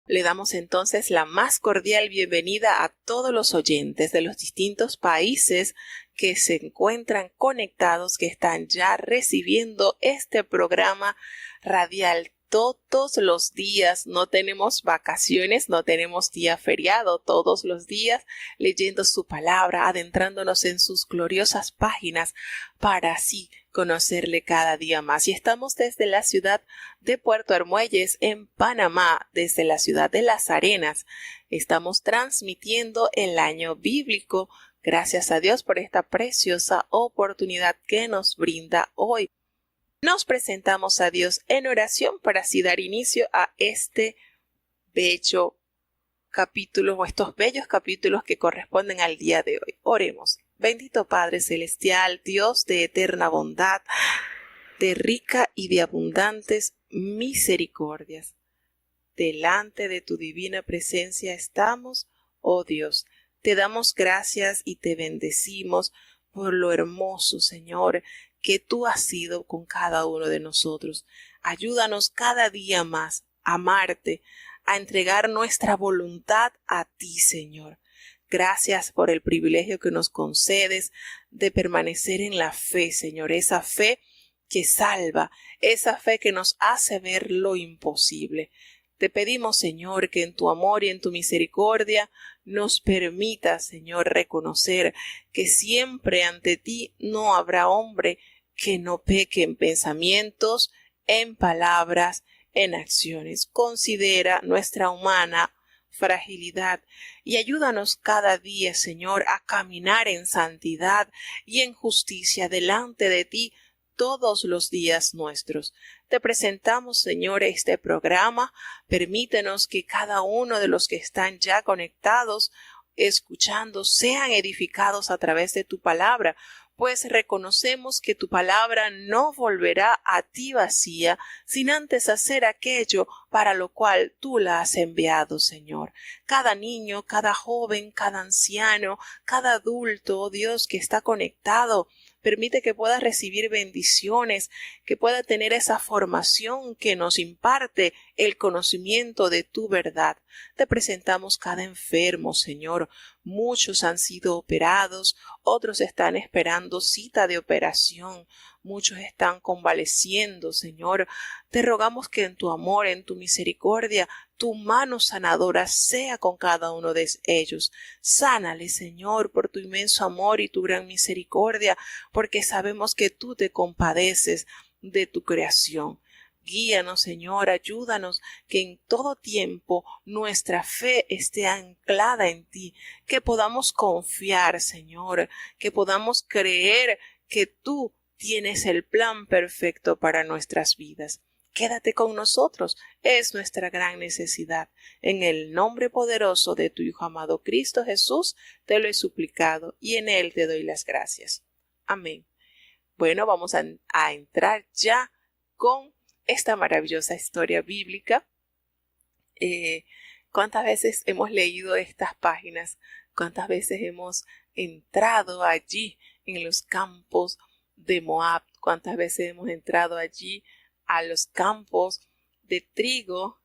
Le damos entonces la más cordial bienvenida a todos los oyentes de los distintos países que se encuentran conectados, que están ya recibiendo este programa radial todos los días. No tenemos vacaciones, no tenemos día feriado, todos los días leyendo su palabra, adentrándonos en sus gloriosas páginas para así conocerle cada día más. Y estamos desde la ciudad de Puerto Armuelles, en Panamá, desde la ciudad de Las Arenas. Estamos transmitiendo el año bíblico. Gracias a Dios por esta preciosa oportunidad que nos brinda hoy. Nos presentamos a Dios en oración para así dar inicio a este bello capítulo o estos bellos capítulos que corresponden al día de hoy. Oremos. Bendito Padre Celestial, Dios de eterna bondad, de rica y de abundantes misericordias. Delante de tu divina presencia estamos, oh Dios. Te damos gracias y te bendecimos por lo hermoso, Señor, que tú has sido con cada uno de nosotros. Ayúdanos cada día más a amarte, a entregar nuestra voluntad a ti, Señor. Gracias por el privilegio que nos concedes de permanecer en la fe, Señor, esa fe que salva, esa fe que nos hace ver lo imposible. Te pedimos, Señor, que en tu amor y en tu misericordia nos permita, Señor, reconocer que siempre ante ti no habrá hombre que no peque en pensamientos, en palabras, en acciones. Considera nuestra humana fragilidad y ayúdanos cada día, Señor, a caminar en santidad y en justicia delante de ti todos los días nuestros. Te presentamos, Señor, este programa. Permítenos que cada uno de los que están ya conectados, escuchando, sean edificados a través de tu palabra, pues reconocemos que tu palabra no volverá a ti vacía, sin antes hacer aquello para lo cual tú la has enviado, Señor. Cada niño, cada joven, cada anciano, cada adulto, oh Dios, que está conectado, permite que pueda recibir bendiciones, que pueda tener esa formación que nos imparte el conocimiento de tu verdad. Te presentamos cada enfermo, Señor. Muchos han sido operados, otros están esperando cita de operación, muchos están convaleciendo, Señor. Te rogamos que en tu amor, en tu misericordia, tu mano sanadora sea con cada uno de ellos. Sánale, Señor, por tu inmenso amor y tu gran misericordia, porque sabemos que tú te compadeces de tu creación. Guíanos, Señor, ayúdanos que en todo tiempo nuestra fe esté anclada en ti, que podamos confiar, Señor, que podamos creer que tú tienes el plan perfecto para nuestras vidas. Quédate con nosotros, es nuestra gran necesidad. En el nombre poderoso de tu Hijo amado Cristo Jesús, te lo he suplicado y en él te doy las gracias. Amén. Bueno, vamos a entrar ya con esta maravillosa historia bíblica. ¿Cuántas veces hemos leído estas páginas? ¿Cuántas veces hemos entrado allí en los campos de Moab? ¿Cuántas veces hemos entrado allí a los campos de trigo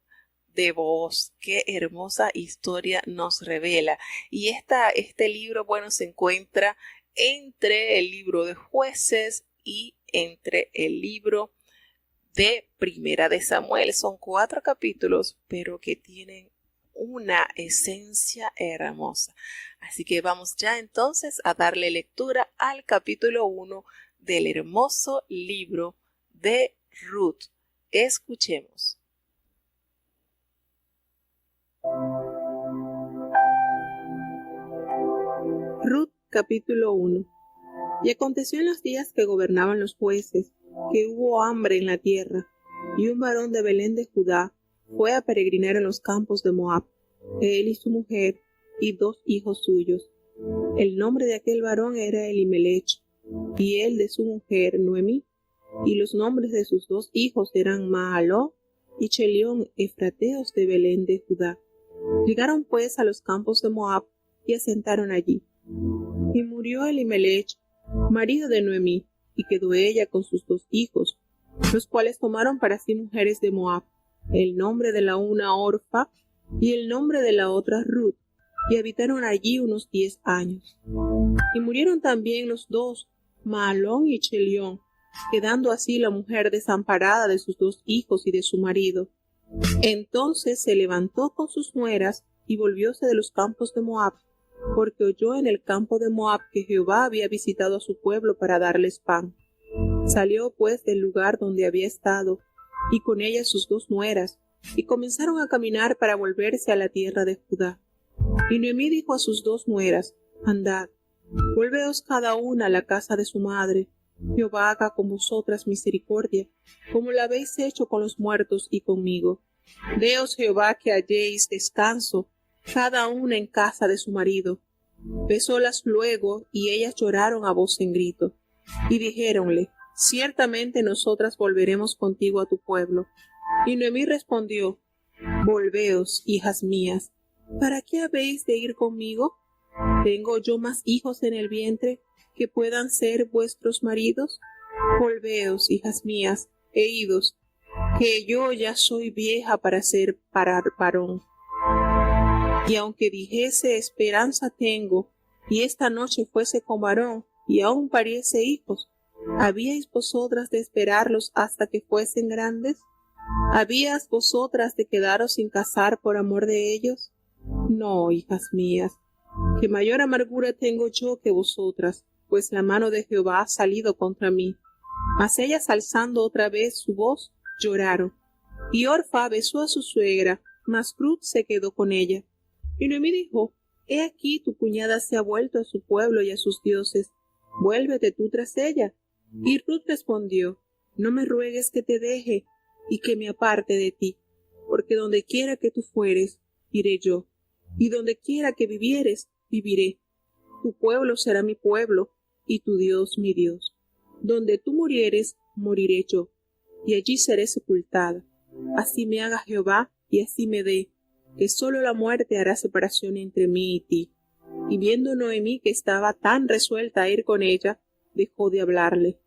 de Booz? Qué hermosa historia nos revela. Y este libro, bueno, se encuentra entre el libro de Jueces y entre el libro de Primera de Samuel. Son 4 capítulos, pero que tienen una esencia hermosa. Así que vamos ya entonces a darle lectura al capítulo 1 del hermoso libro de Ruth. Escuchemos. Ruth, capítulo 1. Y aconteció en los días que gobernaban los jueces, que hubo hambre en la tierra, y un varón de Belén de Judá fue a peregrinar en los campos de Moab, él y su mujer, y 2 hijos suyos. El nombre de aquel varón era Elimelech, y el de su mujer Noemí, y los nombres de sus 2 hijos eran Mahaló y Chelión, efrateos de Belén de Judá. Llegaron pues a los campos de Moab, y asentaron allí. Y murió Elimelech, marido de Noemí, y quedó ella con sus 2 hijos, los cuales tomaron para sí mujeres de Moab. El nombre de la una Orfa, y el nombre de la otra Ruth, y habitaron allí unos 10 años. Y murieron también los dos, Mahalón y Chelión, quedando así la mujer desamparada de sus 2 hijos y de su marido. Entonces se levantó con sus nueras y volvióse de los campos de Moab, porque oyó en el campo de Moab que Jehová había visitado a su pueblo para darles pan. Salió pues del lugar donde había estado, y con ella sus 2 nueras, y comenzaron a caminar para volverse a la tierra de Judá. Y Noemí dijo a sus 2 nueras: Andad, volveos cada una a la casa de su madre. Jehová haga con vosotras misericordia, como la habéis hecho con los muertos y conmigo. Deos Jehová que halléis descanso, cada una en casa de su marido. Besólas luego, y ellas lloraron a voz en grito. Y dijéronle: Ciertamente nosotras volveremos contigo a tu pueblo. Y Noemí respondió: Volveos, hijas mías, ¿para qué habéis de ir conmigo? ¿Tengo yo más hijos en el vientre que puedan ser vuestros maridos? Volveos, hijas mías, e idos, que yo ya soy vieja para ser varón. Y aunque dijese esperanza tengo, y esta noche fuese con varón, y aún pariese hijos, ¿habíais vosotras de esperarlos hasta que fuesen grandes? ¿Habíais vosotras de quedaros sin casar por amor de ellos? No, hijas mías, que mayor amargura tengo yo que vosotras, pues la mano de Jehová ha salido contra mí. Mas ellas, alzando otra vez su voz, lloraron. Y Orfa besó a su suegra, mas Ruth se quedó con ella. Y Noemí dijo: He aquí tu cuñada se ha vuelto a su pueblo y a sus dioses. Vuélvete tú tras ella. Y Ruth respondió: No me ruegues que te deje y que me aparte de ti, porque donde quiera que tú fueres, iré yo, y donde quiera que vivieres, viviré. Tu pueblo será mi pueblo, y tu Dios mi Dios. Donde tú murieres, moriré yo, y allí seré sepultada. Así me haga Jehová, y así me dé, que sólo la muerte hará separación entre mí y ti. Y viendo Noemí que estaba tan resuelta a ir con ella, dejó de hablarle.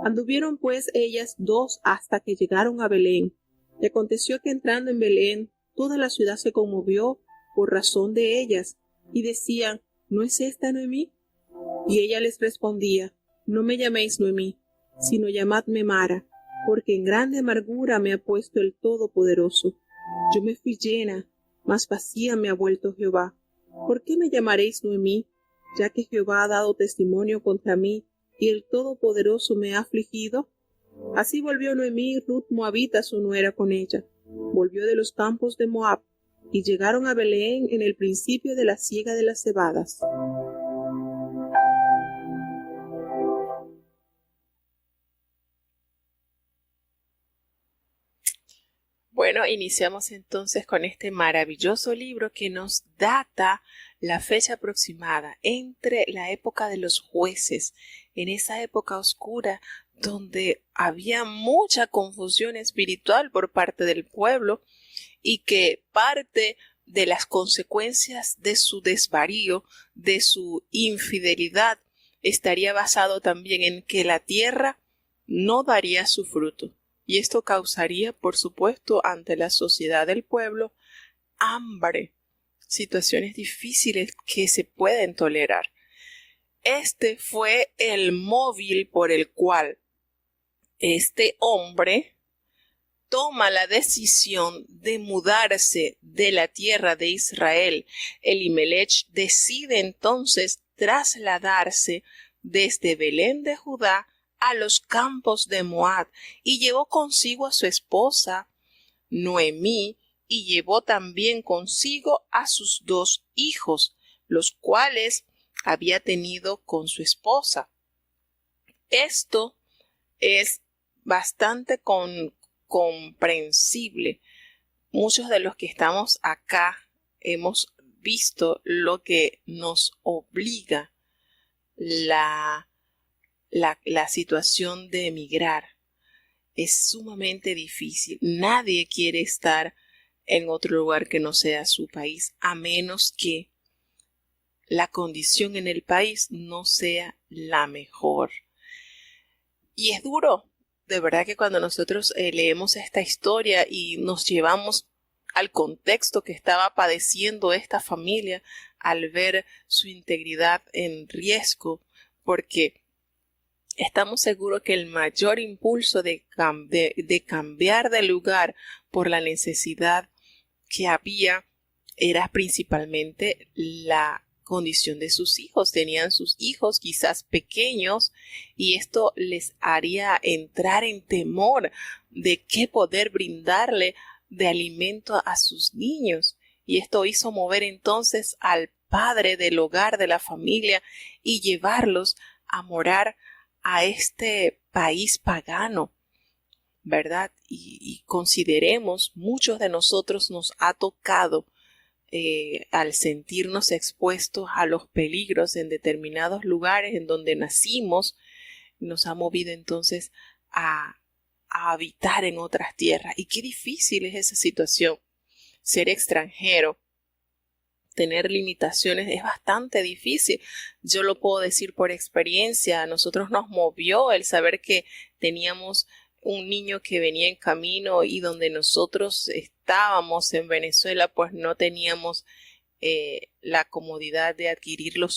Anduvieron pues ellas 2 hasta que llegaron a Belén. Y aconteció que entrando en Belén, toda la ciudad se conmovió por razón de ellas, y decían: ¿No es esta Noemí? Y ella les respondía: No me llaméis Noemí, sino llamadme Mara, porque en grande amargura me ha puesto el Todopoderoso. Yo me fui llena, mas vacía me ha vuelto Jehová. ¿Por qué me llamaréis Noemí, ya que Jehová ha dado testimonio contra mí, y el Todopoderoso me ha afligido? Así volvió Noemí Ruth moabita su nuera con ella. Volvió de los campos de Moab, y llegaron a Belén en el principio de la siega de las cebadas. Bueno, iniciamos entonces con este maravilloso libro que nos data la fecha aproximada entre la época de los jueces, en esa época oscura donde había mucha confusión espiritual por parte del pueblo y que parte de las consecuencias de su desvarío, de su infidelidad, estaría basado también en que la tierra no daría su fruto. Y esto causaría, por supuesto, ante la sociedad del pueblo, hambre, situaciones difíciles que se pueden tolerar. Este fue el móvil por el cual este hombre toma la decisión de mudarse de la tierra de Israel. Elimelech decide entonces trasladarse desde Belén de Judá a los campos de Moab, y llevó consigo a su esposa Noemí, y llevó también consigo a sus 2 hijos, los cuales había tenido con su esposa. Esto es bastante comprensible. Muchos de los que estamos acá hemos visto lo que nos obliga la situación de emigrar. Es sumamente difícil. Nadie quiere estar en otro lugar que no sea su país, a menos que la condición en el país no sea la mejor. Y es duro. De verdad que cuando nosotros leemos esta historia y nos llevamos al contexto que estaba padeciendo esta familia al ver su integridad en riesgo, porque estamos seguros que el mayor impulso de cambiar de lugar por la necesidad que había era principalmente la condición de sus hijos. Tenían sus hijos quizás pequeños y esto les haría entrar en temor de qué poder brindarle de alimento a sus niños. Y esto hizo mover entonces al padre del hogar, de la familia, y llevarlos a morar a este país pagano, ¿verdad? Y consideremos, muchos de nosotros nos ha tocado al sentirnos expuestos a los peligros en determinados lugares en donde nacimos, nos ha movido entonces a habitar en otras tierras. Y qué difícil es esa situación. Ser extranjero, tener limitaciones es bastante difícil. Yo lo puedo decir por experiencia. A nosotros nos movió el saber que teníamos un niño que venía en camino y donde nosotros estábamos en Venezuela, pues no teníamos la comodidad de adquirir lo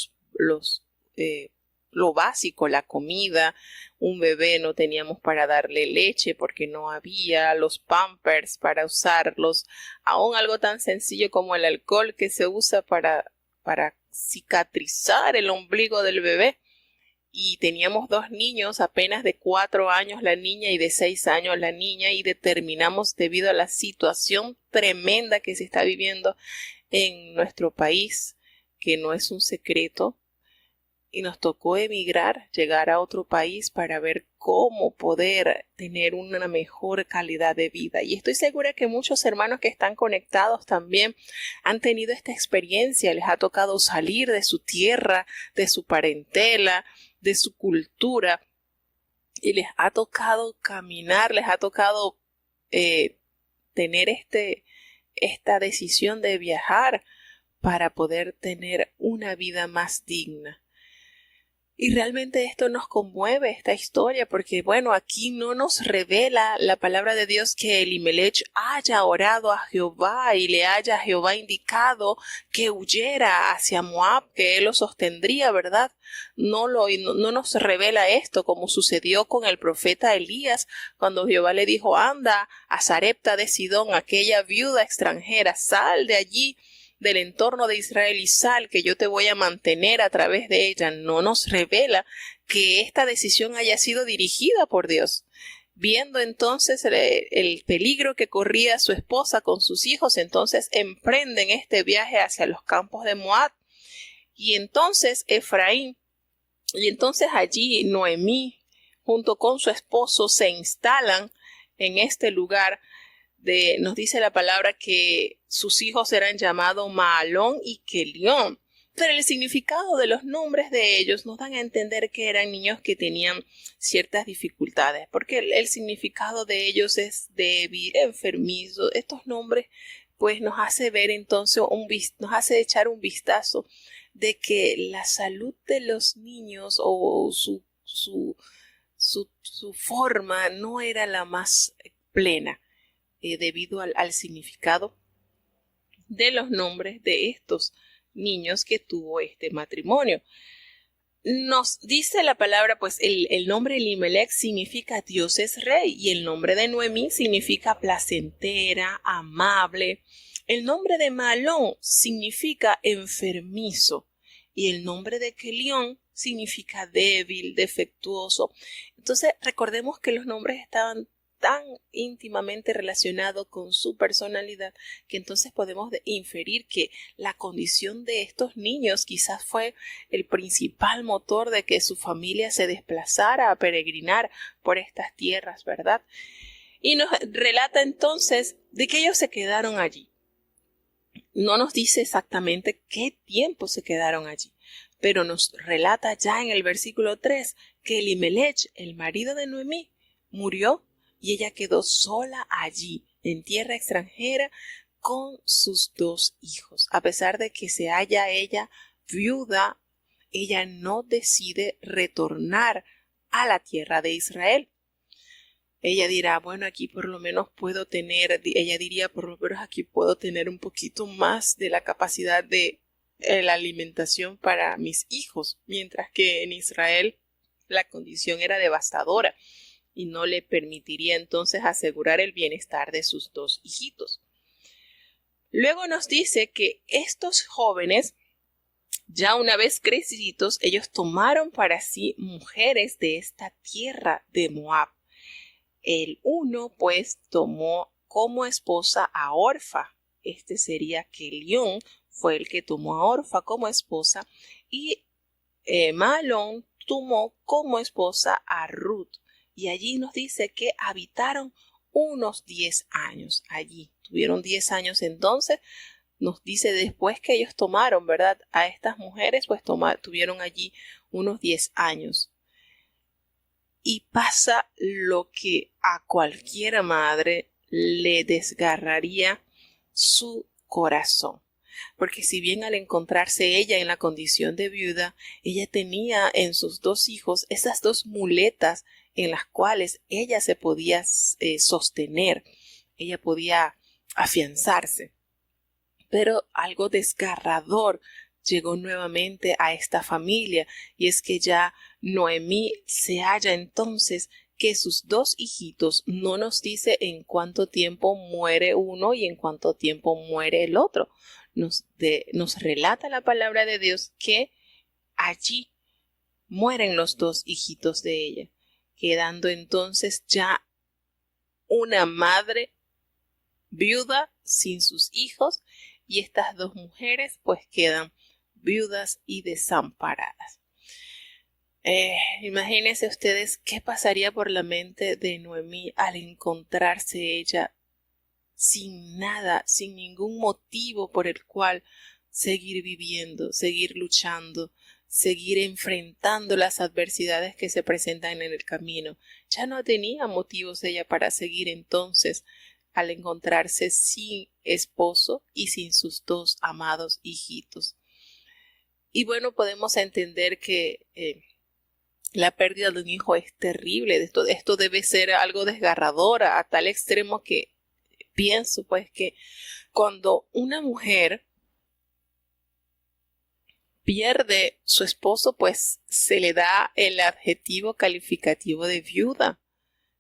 básico, la comida. Un bebé no teníamos para darle leche porque no había, los pampers para usarlos, aún algo tan sencillo como el alcohol que se usa para cicatrizar el ombligo del bebé. Y teníamos dos niños, apenas de 4 años la niña y de 6 años la niña, y determinamos, debido a la situación tremenda que se está viviendo en nuestro país, que no es un secreto, y nos tocó emigrar, llegar a otro país para ver cómo poder tener una mejor calidad de vida. Y estoy segura que muchos hermanos que están conectados también han tenido esta experiencia, les ha tocado salir de su tierra, de su parentela, de su cultura, y les ha tocado caminar, les ha tocado tener esta decisión de viajar para poder tener una vida más digna. Y realmente esto nos conmueve, esta historia, porque bueno, aquí no nos revela la palabra de Dios que Elimelech haya orado a Jehová y le haya Jehová indicado que huyera hacia Moab, que él lo sostendría, ¿verdad? No nos revela esto, como sucedió con el profeta Elías, cuando Jehová le dijo: anda a Sarepta de Sidón, aquella viuda extranjera, sal de allí, del entorno de Israel, y sal, que yo te voy a mantener a través de ella. No nos revela que esta decisión haya sido dirigida por Dios. Viendo entonces el peligro que corría su esposa con sus hijos, entonces emprenden este viaje hacia los campos de Moab. Y entonces Efraín, y entonces allí Noemí, junto con su esposo, se instalan en este lugar. Nos dice la palabra que sus hijos eran llamados Maalón y Kelión, pero el significado de los nombres de ellos nos dan a entender que eran niños que tenían ciertas dificultades, porque el significado de ellos es débil, enfermizo. Estos nombres pues nos hace ver entonces, nos hace echar un vistazo de que la salud de los niños o su forma no era la más plena. Debido al significado de los nombres de estos niños que tuvo este matrimonio. Nos dice la palabra, pues el nombre Elimelech significa Dios es rey, y el nombre de Noemí significa placentera, amable. El nombre de Maalón significa enfermizo, y el nombre de Kelión significa débil, defectuoso. Entonces recordemos que los nombres estaban tan íntimamente relacionado con su personalidad, que entonces podemos inferir que la condición de estos niños quizás fue el principal motor de que su familia se desplazara a peregrinar por estas tierras, ¿verdad? Y nos relata entonces de que ellos se quedaron allí. No nos dice exactamente qué tiempo se quedaron allí, pero nos relata ya en el versículo 3 que Elimelech, el marido de Noemí, murió, y ella quedó sola allí, en tierra extranjera, con sus 2 hijos. A pesar de que se halla ella viuda, ella no decide retornar a la tierra de Israel. ella dirá, bueno, aquí por lo menos puedo tener, ella diría, por lo menos aquí puedo tener un poquito más de la capacidad de la alimentación para mis hijos, mientras que en Israel la condición era devastadora y no le permitiría entonces asegurar el bienestar de sus dos hijitos. Luego nos dice que estos jóvenes, ya una vez crecidos, ellos tomaron para sí mujeres de esta tierra de Moab. El uno pues tomó como esposa a Orfa. Este sería Kelión, fue el que tomó a Orfa como esposa, y Mahlón tomó como esposa a Ruth. Y allí nos dice que habitaron unos 10 años allí. Tuvieron 10 años entonces. Nos dice después que ellos tomaron, ¿verdad? A estas mujeres, pues tuvieron allí unos 10 años. Y pasa lo que a cualquier madre le desgarraría su corazón. Porque si bien al encontrarse ella en la condición de viuda, ella tenía en sus dos hijos esas dos muletas en las cuales ella se podía sostener, ella podía afianzarse. Pero algo desgarrador llegó nuevamente a esta familia, y es que ya Noemí se halla entonces que sus dos hijitos, no nos dice en cuánto tiempo muere uno y en cuánto tiempo muere el otro. Nos relata la palabra de Dios que allí mueren los dos hijitos de ella, quedando entonces ya una madre viuda sin sus hijos, y estas dos mujeres pues quedan viudas y desamparadas. Imagínense ustedes qué pasaría por la mente de Noemí al encontrarse ella sin nada, sin ningún motivo por el cual seguir viviendo, seguir luchando, seguir enfrentando las adversidades que se presentan en el camino. Ya no tenía motivos ella para seguir entonces al encontrarse sin esposo y sin sus dos amados hijitos. Y bueno, podemos entender que la pérdida de un hijo es terrible. Esto debe ser algo desgarrador a tal extremo que pienso pues que cuando una mujer pierde su esposo, pues se le da el adjetivo calificativo de viuda.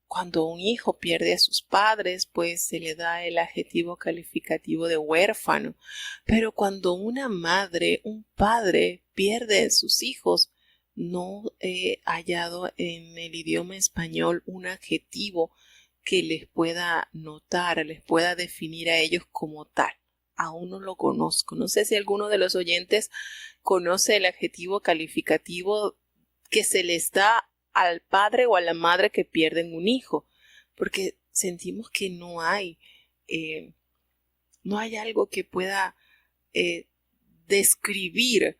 Cuando un hijo pierde a sus padres, pues se le da el adjetivo calificativo de huérfano. Pero cuando una madre, un padre pierde a sus hijos, no he hallado en el idioma español un adjetivo que les pueda notar, les pueda definir a ellos como tal. Aún no lo conozco. No sé si alguno de los oyentes conoce el adjetivo calificativo que se les da al padre o a la madre que pierden un hijo, porque sentimos que no hay algo que pueda describir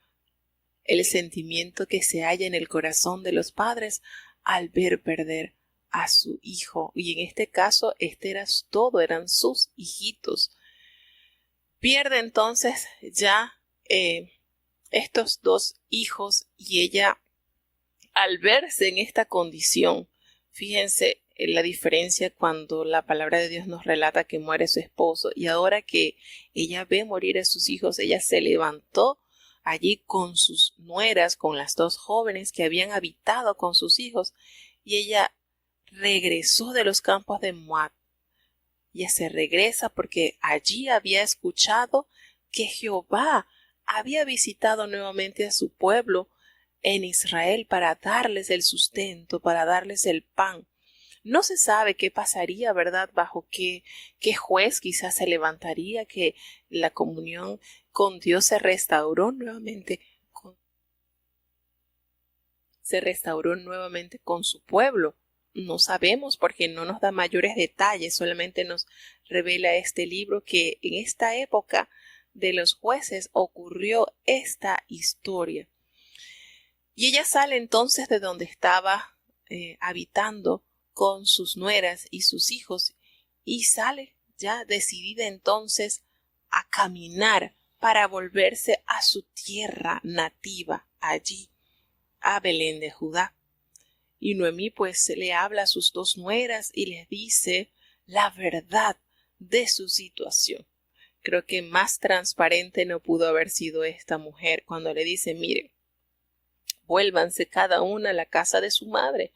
el sentimiento que se halla en el corazón de los padres al ver perder a su hijo. Y en este caso, eran sus hijitos. Pierde entonces ya estos dos hijos, y ella, al verse en esta condición, fíjense la diferencia cuando la palabra de Dios nos relata que muere su esposo, y ahora que ella ve morir a sus hijos, ella se levantó allí con sus nueras, con las dos jóvenes que habían habitado con sus hijos, y ella regresó de los campos de Moab. Ella se regresa porque allí había escuchado que Jehová había visitado nuevamente a su pueblo en Israel para darles el sustento, para darles el pan. No se sabe qué pasaría, ¿verdad? Bajo qué juez quizás se levantaría, que la comunión con Dios se restauró nuevamente con su pueblo. No sabemos porque no nos da mayores detalles, solamente nos revela este libro que en esta época de los jueces ocurrió esta historia. Y ella sale entonces de donde estaba habitando con sus nueras y sus hijos, y sale ya decidida entonces a caminar para volverse a su tierra nativa, allí a Belén de Judá. Y Noemí pues le habla a sus dos nueras y les dice la verdad de su situación. Creo que más transparente no pudo haber sido esta mujer cuando le dice, miren, vuélvanse cada una a la casa de su madre.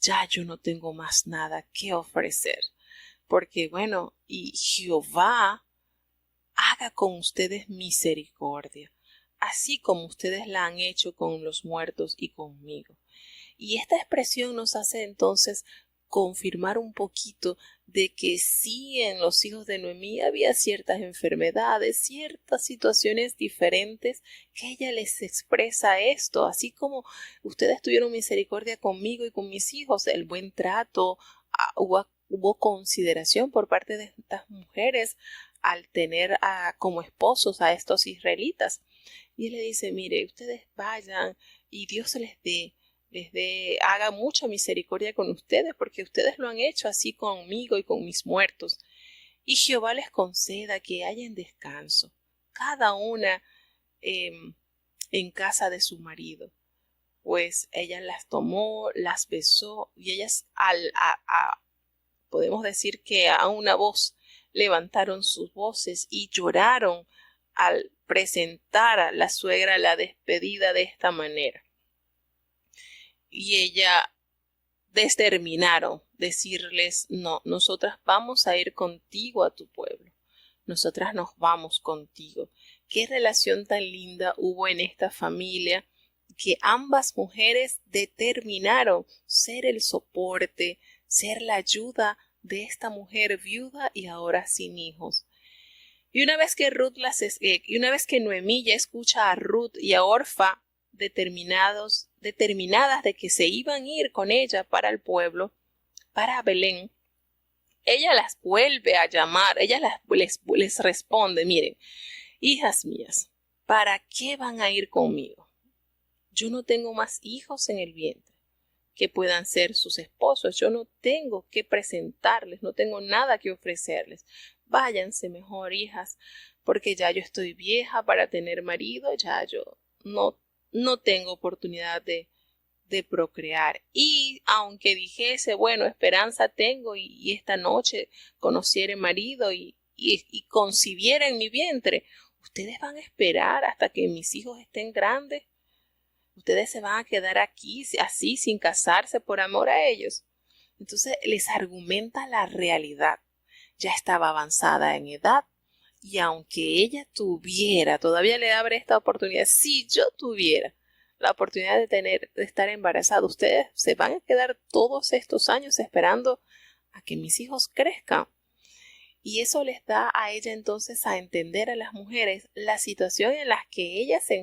Ya yo no tengo más nada que ofrecer. Porque bueno, y Jehová haga con ustedes misericordia, así como ustedes la han hecho con los muertos y conmigo. Y esta expresión nos hace entonces confirmar un poquito de que sí, en los hijos de Noemí había ciertas enfermedades, ciertas situaciones diferentes, que ella les expresa esto, así como ustedes tuvieron misericordia conmigo y con mis hijos, el buen trato, hubo consideración por parte de estas mujeres al tener como esposos a estos israelitas. Y él le dice, mire, ustedes vayan y Dios haga mucha misericordia con ustedes, porque ustedes lo han hecho así conmigo y con mis muertos. Y Jehová les conceda que hayan descanso, cada una en casa de su marido. Pues ella las tomó, las besó, y ellas podemos decir que a una voz levantaron sus voces y lloraron al presentar a la suegra la despedida de esta manera. Y ella determinaron decirles, no, nosotras vamos a ir contigo a tu pueblo, nosotras nos vamos contigo. Qué relación tan linda hubo en esta familia, que ambas mujeres determinaron ser el soporte, ser la ayuda de esta mujer viuda y ahora sin hijos. Y una vez que Noemí ya escucha a Ruth y a Orfa determinadas de que se iban a ir con ella para el pueblo, para Belén, ella las vuelve a llamar, les responde, miren, hijas mías, ¿para qué van a ir conmigo? Yo no tengo más hijos en el vientre que puedan ser sus esposos, yo no tengo que presentarles, no tengo nada que ofrecerles. Váyanse mejor, hijas, porque ya yo estoy vieja para tener marido, ya yo no tengo oportunidad de procrear. Y aunque dijese, bueno, esperanza tengo y esta noche conociere marido y concibiera en mi vientre, ustedes van a esperar hasta que mis hijos estén grandes. Ustedes se van a quedar aquí así sin casarse por amor a ellos. Entonces les argumenta la realidad. Ya estaba avanzada en edad, y aunque ella todavía le abre esta oportunidad, si yo tuviera la oportunidad de estar embarazada, ustedes se van a quedar todos estos años esperando a que mis hijos crezcan. Y eso les da a ella entonces a entender a las mujeres la situación en la que ellas se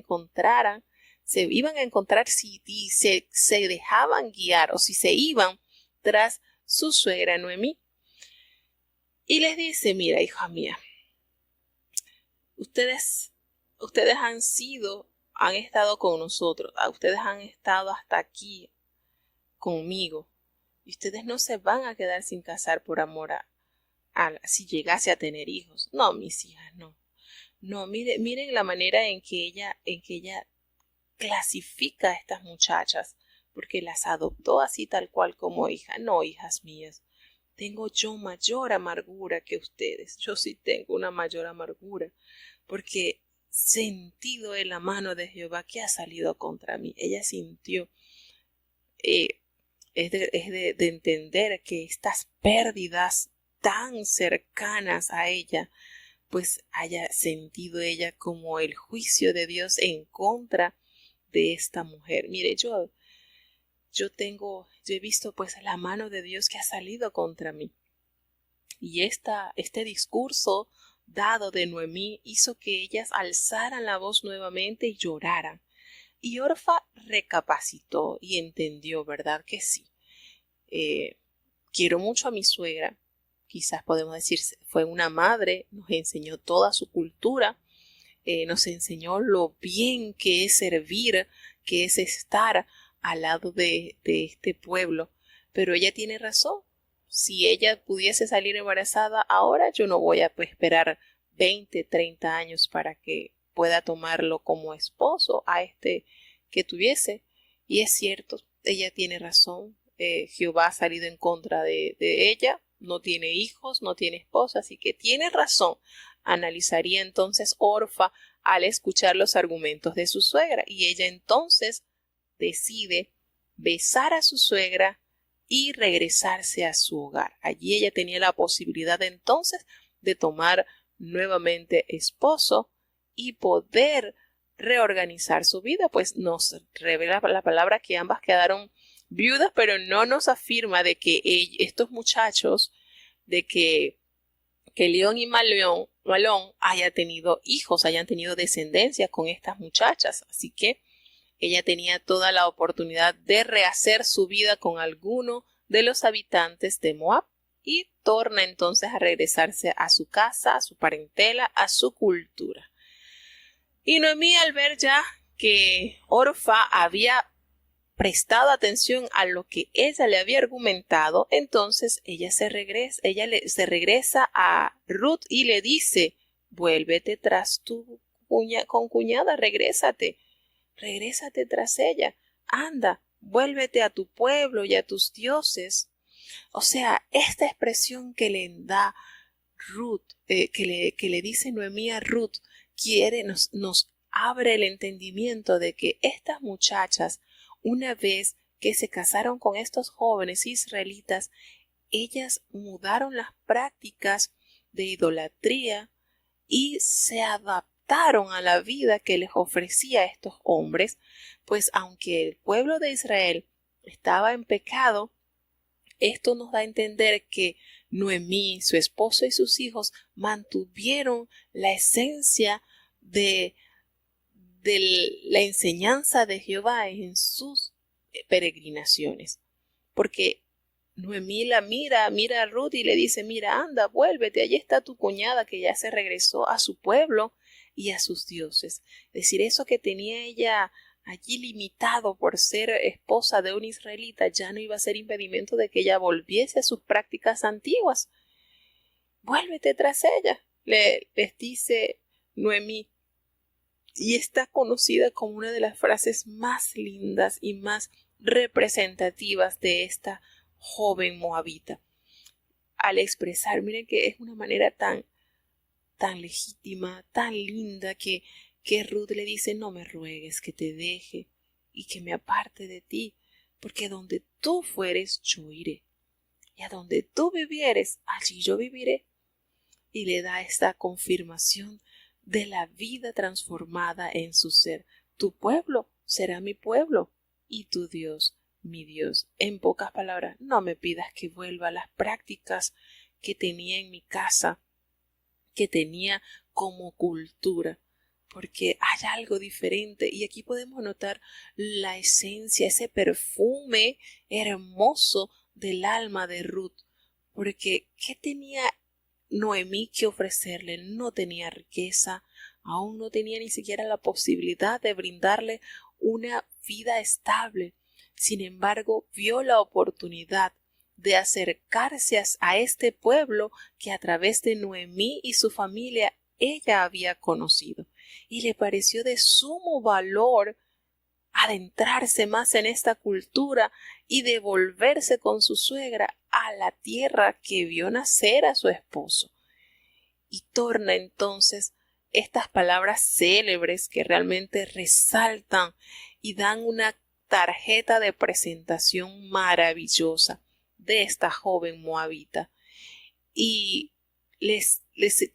iban a encontrar si se dejaban guiar o si se iban tras su suegra Noemí. Y les dice, mira, hija mía, ustedes han estado con nosotros, ustedes han estado hasta aquí conmigo, y ustedes no se van a quedar sin casar por amor si llegase a tener hijos. No, mis hijas, no. No, miren la manera en que ella clasifica a estas muchachas, porque las adoptó así tal cual como hija. No, hijas mías, tengo yo mayor amargura que ustedes. Yo sí tengo una mayor amargura, porque sentido en la mano de Jehová que ha salido contra mí. Ella sintió, es de entender que estas pérdidas tan cercanas a ella, pues haya sentido ella como el juicio de Dios en contra de esta mujer. Mire, yo he visto pues la mano de Dios que ha salido contra mí. Y este discurso dado de Noemí hizo que ellas alzaran la voz nuevamente y lloraran. Y Orfa recapacitó y entendió, ¿verdad? Que sí. Quiero mucho a mi suegra. Quizás podemos decir, fue una madre, nos enseñó toda su cultura, nos enseñó lo bien que es servir, que es estar al lado de este pueblo. Pero ella tiene razón. Si ella pudiese salir embarazada ahora, yo no voy a esperar 20, 30 años para que pueda tomarlo como esposo a este que tuviese. Y es cierto, ella tiene razón, Jehová ha salido en contra de ella, no tiene hijos, no tiene esposa, así que tiene razón. Analizaría entonces Orfa al escuchar los argumentos de su suegra y ella entonces decide besar a su suegra y regresarse a su hogar. Allí ella tenía la posibilidad entonces de tomar nuevamente esposo y poder reorganizar su vida, pues nos revela la palabra que ambas quedaron viudas, pero no nos afirma de que estos muchachos, de que León y Malón haya tenido hijos, hayan tenido descendencia con estas muchachas. Así que ella tenía toda la oportunidad de rehacer su vida con alguno de los habitantes de Moab y torna entonces a regresarse a su casa, a su parentela, a su cultura. Y Noemí, al ver ya que Orfa había prestado atención a lo que ella le había argumentado, entonces ella se regresa a Ruth y le dice: vuélvete tras tu concuñada, regrésate tras ella, anda, vuélvete a tu pueblo y a tus dioses. O sea, esta expresión que le da Ruth, que le dice Noemí a Ruth, nos abre el entendimiento de que estas muchachas, una vez que se casaron con estos jóvenes israelitas, ellas mudaron las prácticas de idolatría y se adaptaron a la vida que les ofrecía a estos hombres, pues aunque el pueblo de Israel estaba en pecado, esto nos da a entender que Noemí, su esposo y sus hijos mantuvieron la esencia de la enseñanza de Jehová en sus peregrinaciones. Porque Noemí la mira a Ruth y le dice: mira, anda, vuélvete, allí está tu cuñada que ya se regresó a su pueblo y a sus dioses. Es decir, eso que tenía ella allí limitado por ser esposa de un israelita ya no iba a ser impedimento de que ella volviese a sus prácticas antiguas. Vuélvete tras ella, les dice Noemí. Y está conocida como una de las frases más lindas y más representativas de esta joven moabita. Al expresar, miren que es una manera tan legítima, tan linda, que Ruth le dice: no me ruegues que te deje y que me aparte de ti, porque donde tú fueres yo iré, y a donde tú vivieres allí yo viviré. Y le da esta confirmación de la vida transformada en su ser. Tu pueblo será mi pueblo y tu Dios mi Dios. En pocas palabras, no me pidas que vuelva a las prácticas que tenía en mi casa, que tenía como cultura, porque hay algo diferente. Y aquí podemos notar la esencia, ese perfume hermoso del alma de Ruth, porque ¿qué tenía Noemí que ofrecerle? No tenía riqueza, aún no tenía ni siquiera la posibilidad de brindarle una vida estable. Sin embargo, vio la oportunidad de acercarse a este pueblo que a través de Noemí y su familia ella había conocido, y le pareció de sumo valor adentrarse más en esta cultura y devolverse con su suegra a la tierra que vio nacer a su esposo. Y torna entonces estas palabras célebres que realmente resaltan y dan una tarjeta de presentación maravillosa de esta joven moabita. Y les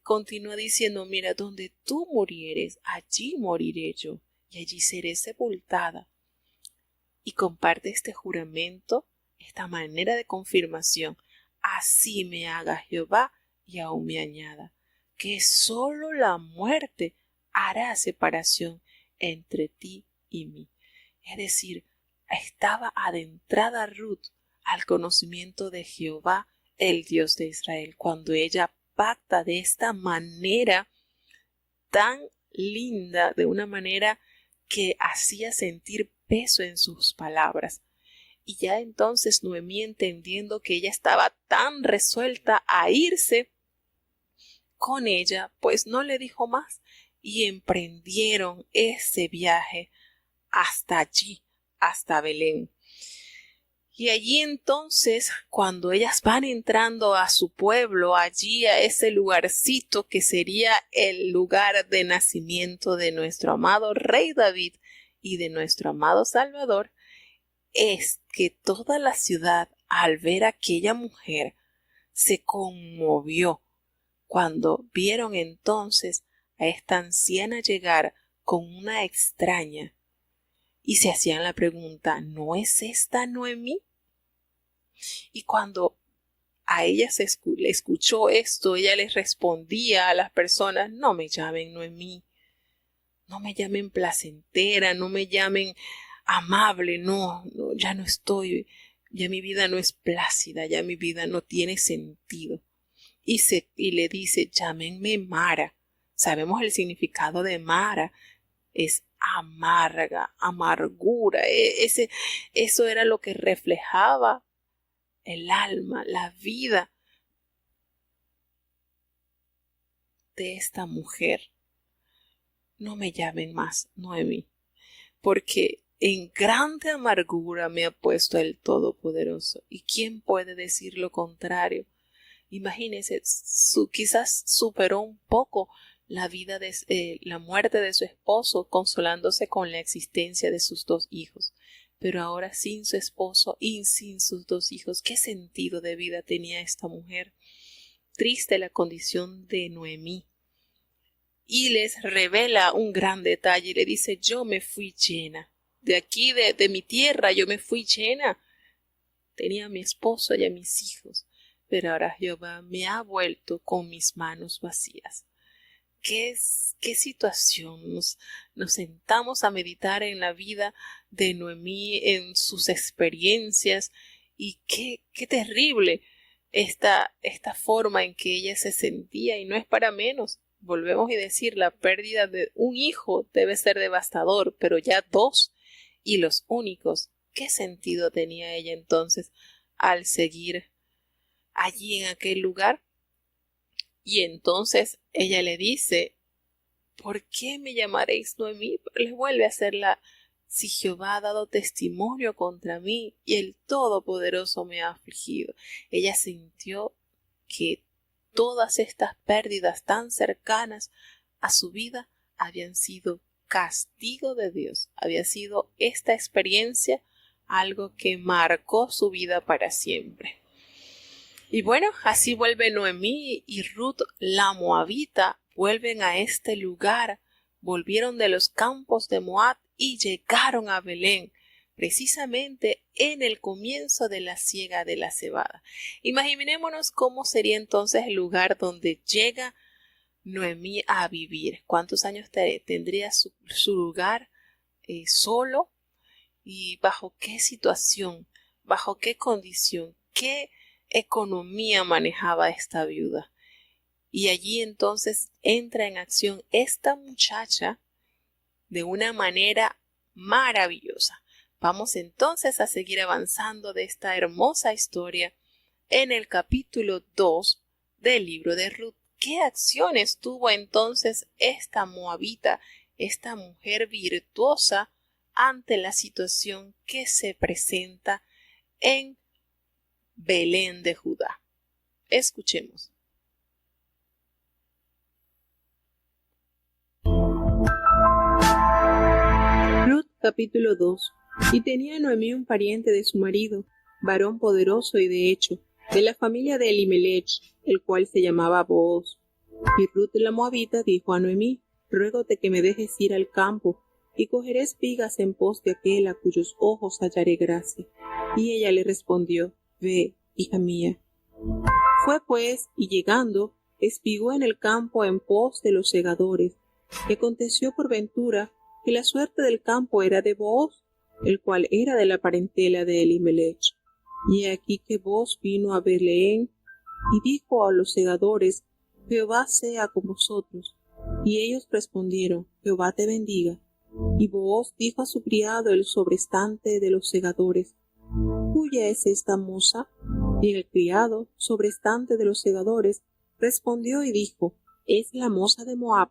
continúa diciendo: mira, donde tú murieres, allí moriré yo, y allí seré sepultada. Y comparte este juramento, esta manera de confirmación: así me haga Jehová y aún me añada, que sólo la muerte hará separación entre ti y mí. Es decir, estaba adentrada Ruth al conocimiento de Jehová, el Dios de Israel, cuando ella pacta de esta manera tan linda, de una manera que hacía sentir peso en sus palabras. Y ya entonces Noemí, entendiendo que ella estaba tan resuelta a irse con ella, pues no le dijo más, y emprendieron ese viaje hasta allí, hasta Belén. Y allí entonces, cuando ellas van entrando a su pueblo, allí a ese lugarcito que sería el lugar de nacimiento de nuestro amado Rey David y de nuestro amado Salvador, es que toda la ciudad, al ver a aquella mujer, se conmovió cuando vieron entonces a esta anciana llegar con una extraña y se hacían la pregunta, ¿no es esta Noemí? Y cuando a ella le escuchó esto, ella les respondía a las personas, no me llamen Noemí, no me llamen placentera, no me llamen amable, no, ya no estoy, ya mi vida no es plácida, ya mi vida no tiene sentido. Y le dice, llámenme Mara. Sabemos el significado de Mara, es amarga, amargura, eso era lo que reflejaba el alma, la vida de esta mujer. No me llamen más Noemí, porque en grande amargura me ha puesto el Todopoderoso. ¿Y quién puede decir lo contrario? Imagínense, quizás superó un poco la vida la muerte de su esposo, consolándose con la existencia de sus dos hijos. Pero ahora sin su esposo y sin sus dos hijos, ¿qué sentido de vida tenía esta mujer? Triste la condición de Noemí. Y les revela un gran detalle y le dice, yo me fui llena. De aquí, de mi tierra, yo me fui llena. Tenía a mi esposo y a mis hijos, pero ahora Jehová me ha vuelto con mis manos vacías. ¿Qué situación? Nos sentamos a meditar en la vida de Noemí, en sus experiencias, y qué terrible esta forma en que ella se sentía, y no es para menos. Volvemos a decir, la pérdida de un hijo debe ser devastador, pero ya dos, y los únicos. ¿Qué sentido tenía ella entonces al seguir allí en aquel lugar? Y entonces ella le dice, ¿por qué me llamaréis Noemí? Les vuelve a hacerla, si Jehová ha dado testimonio contra mí y el Todopoderoso me ha afligido. Ella sintió que todas estas pérdidas tan cercanas a su vida habían sido castigo de Dios. Había sido esta experiencia algo que marcó su vida para siempre. Y bueno, así vuelve Noemí y Ruth la moabita, vuelven a este lugar, volvieron de los campos de Moab y llegaron a Belén, precisamente en el comienzo de la siega de la cebada. Imaginémonos cómo sería entonces el lugar donde llega Noemí a vivir. ¿Cuántos años tendría su lugar solo? ¿Y bajo qué situación? ¿Bajo qué condición? ¿Qué economía manejaba esta viuda? Y allí entonces entra en acción esta muchacha de una manera maravillosa. Vamos entonces a seguir avanzando de esta hermosa historia en el capítulo 2 del libro de Ruth. ¿Qué acciones tuvo entonces esta moabita, esta mujer virtuosa, ante la situación que se presenta en Belén de Judá? Escuchemos. Ruth capítulo 2. Y tenía Noemí un pariente de su marido, varón poderoso y de hecho, de la familia de Elimelech, el cual se llamaba Booz. Y Ruth la moabita dijo a Noemí, ruégote que me dejes ir al campo, y cogeré espigas en pos de aquel a cuyos ojos hallaré gracia. Y ella le respondió, ve, hija mía. Fue pues, y llegando, espigó en el campo en pos de los segadores. Y aconteció por ventura que la suerte del campo era de Booz, el cual era de la parentela de Elimelech. Y he aquí que Booz vino a Belén, y dijo a los segadores, Jehová sea con vosotros. Y ellos respondieron, Jehová te bendiga. Y Booz dijo a su criado el sobrestante de los segadores, ¿cuya es esta moza? Y el criado, sobrestante de los segadores, respondió y dijo, es la moza de Moab,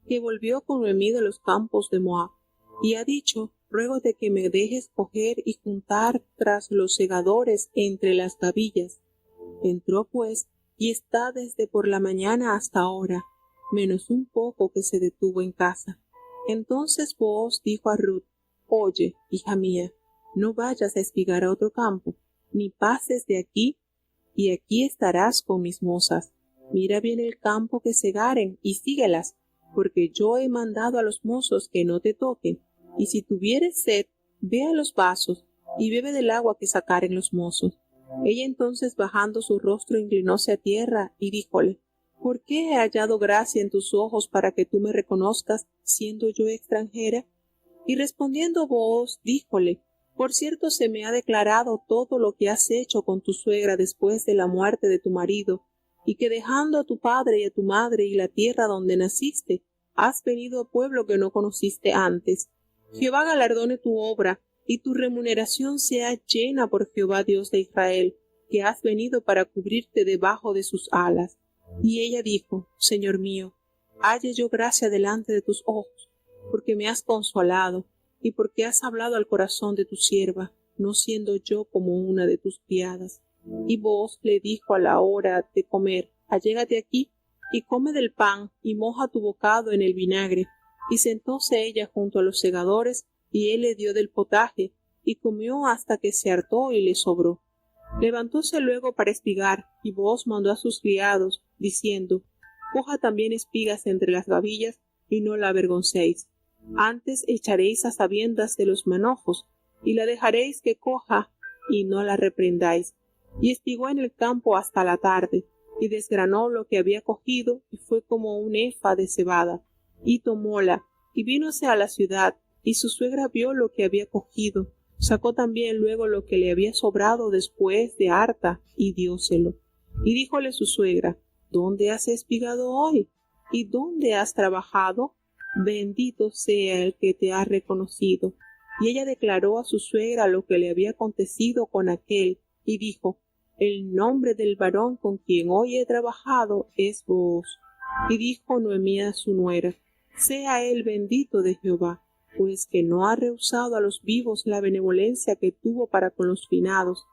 que volvió con Noemí de los campos de Moab. Y ha dicho, ruégote que me dejes coger y juntar tras los segadores entre las gavillas. Entró pues, y está desde por la mañana hasta ahora, menos un poco que se detuvo en casa. Entonces Booz dijo a Ruth: Oye, hija mía, no vayas a espigar a otro campo, ni pases de aquí, y aquí estarás con mis mozas. Mira bien el campo que segaren, y síguelas, porque yo he mandado a los mozos que no te toquen. Y si tuvieres sed, ve a los vasos, y bebe del agua que sacaren los mozos. Ella entonces, bajando su rostro, inclinóse a tierra, y díjole: ¿Por qué he hallado gracia en tus ojos para que tú me reconozcas, siendo yo extranjera? Y respondiendo Booz, díjole: Por cierto, se me ha declarado todo lo que has hecho con tu suegra después de la muerte de tu marido, y que dejando a tu padre y a tu madre y la tierra donde naciste, has venido a pueblo que no conociste antes. Jehová galardone tu obra, y tu remuneración sea llena por Jehová Dios de Israel, que has venido para cubrirte debajo de sus alas. Y ella dijo: Señor mío, halle yo gracia delante de tus ojos, porque me has consolado, y porque has hablado al corazón de tu sierva, no siendo yo como una de tus criadas. Y Booz le dijo a la hora de comer: Allégate aquí, y come del pan, y moja tu bocado en el vinagre. Y sentóse ella junto a los segadores, y él le dio del potaje, y comió hasta que se hartó y le sobró. Levantóse luego para espigar, y Booz mandó a sus criados, diciendo: Coja también espigas entre las gavillas, y no la avergoncéis. Antes echaréis a sabiendas de los manojos, y la dejaréis que coja, y no la reprendáis. Y espigó en el campo hasta la tarde, y desgranó lo que había cogido, y fue como un efa de cebada. Y tomóla, y vínose a la ciudad, y su suegra vio lo que había cogido. Sacó también luego lo que le había sobrado después de harta, y dióselo. Y díjole su suegra: ¿Dónde has espigado hoy? ¿Y dónde has trabajado? Bendito sea el que te ha reconocido. Y ella declaró a su suegra lo que le había acontecido con aquél, y dijo: El nombre del varón con quien hoy he trabajado es Booz. Y dijo Noemí a su nuera: Sea él bendito de Jehová, pues que no ha rehusado a los vivos la benevolencia que tuvo para con los finados.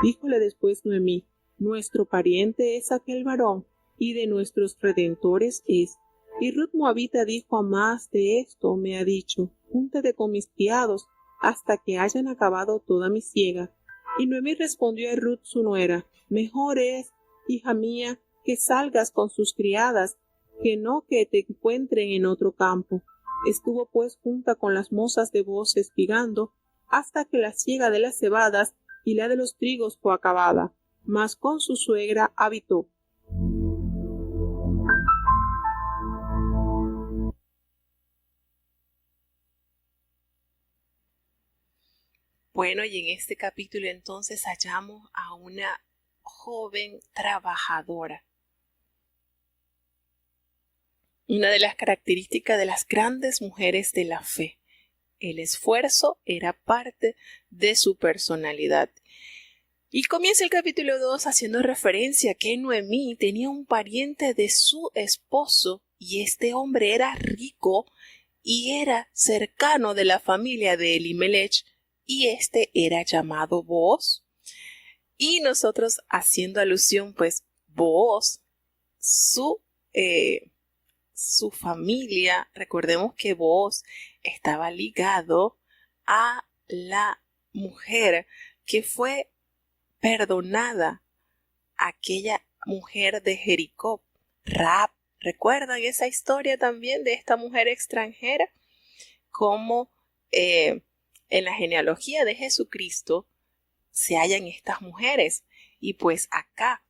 Díjole después Noemí: Nuestro pariente es aquel varón, y de nuestros redentores es. Y Ruth Moabita dijo: A más de esto me ha dicho: Júntate con mis criados hasta que hayan acabado toda mi siega. Y Noemí respondió a Ruth su nuera: Mejor es, hija mía, que salgas con sus criadas, que no que te encuentren en otro campo. Estuvo pues junta con las mozas de Booz espigando, hasta que la siega de las cebadas y la de los trigos fue acabada, mas con su suegra habitó. Bueno, y en este capítulo entonces hallamos a una joven trabajadora. Una de las características de las grandes mujeres de la fe. El esfuerzo era parte de su personalidad. Y comienza el capítulo 2 haciendo referencia a que Noemí tenía un pariente de su esposo, y este hombre era rico y era cercano de la familia de Elimelech, y este era llamado Booz. Y nosotros haciendo alusión, pues Booz, su familia, recordemos que Booz estaba ligado a la mujer que fue perdonada, aquella mujer de Jericó, Rahab. ¿Recuerdan esa historia también de esta mujer extranjera? Como en la genealogía de Jesucristo se hallan estas mujeres. Y pues acá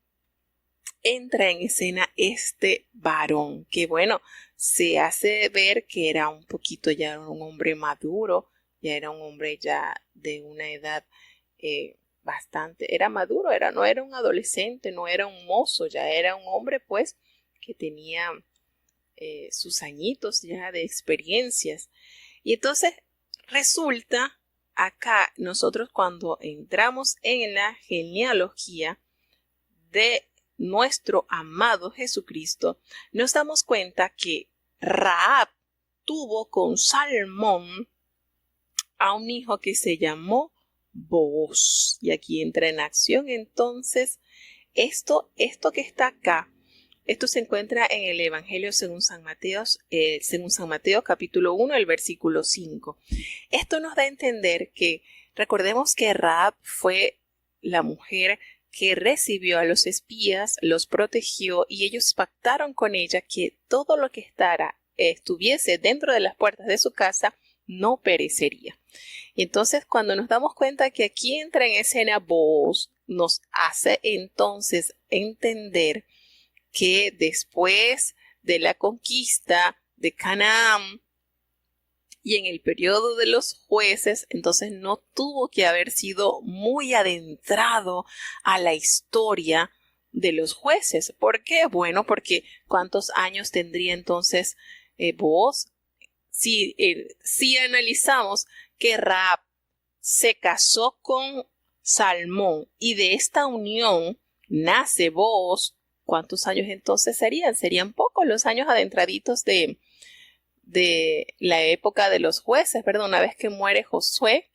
entra en escena este varón, que bueno, se hace ver que era un poquito ya un hombre maduro, ya era un hombre ya de una edad bastante, era maduro, no era un adolescente, no era un mozo, ya era un hombre pues que tenía sus añitos ya de experiencias. Y entonces resulta acá nosotros cuando entramos en la genealogía de nuestro amado Jesucristo, nos damos cuenta que Rahab tuvo con Salmón a un hijo que se llamó Booz. Y aquí entra en acción entonces esto que está acá. Esto se encuentra en el Evangelio según San Mateo capítulo 1, el versículo 5. Esto nos da a entender que, recordemos que Rahab fue la mujer que recibió a los espías, los protegió y ellos pactaron con ella que todo lo que estuviese dentro de las puertas de su casa no perecería. Y entonces cuando nos damos cuenta que aquí entra en escena Booz, nos hace entonces entender que después de la conquista de Canaán y en el periodo de los jueces, entonces no tuvo que haber sido muy adentrado a la historia de los jueces. ¿Por qué? Bueno, porque ¿cuántos años tendría entonces Booz? Si analizamos que Rahab se casó con Salmón y de esta unión nace Booz, ¿cuántos años entonces serían? Serían pocos los años adentraditos de la época de los jueces, ¿verdad? Una vez que muere Josué,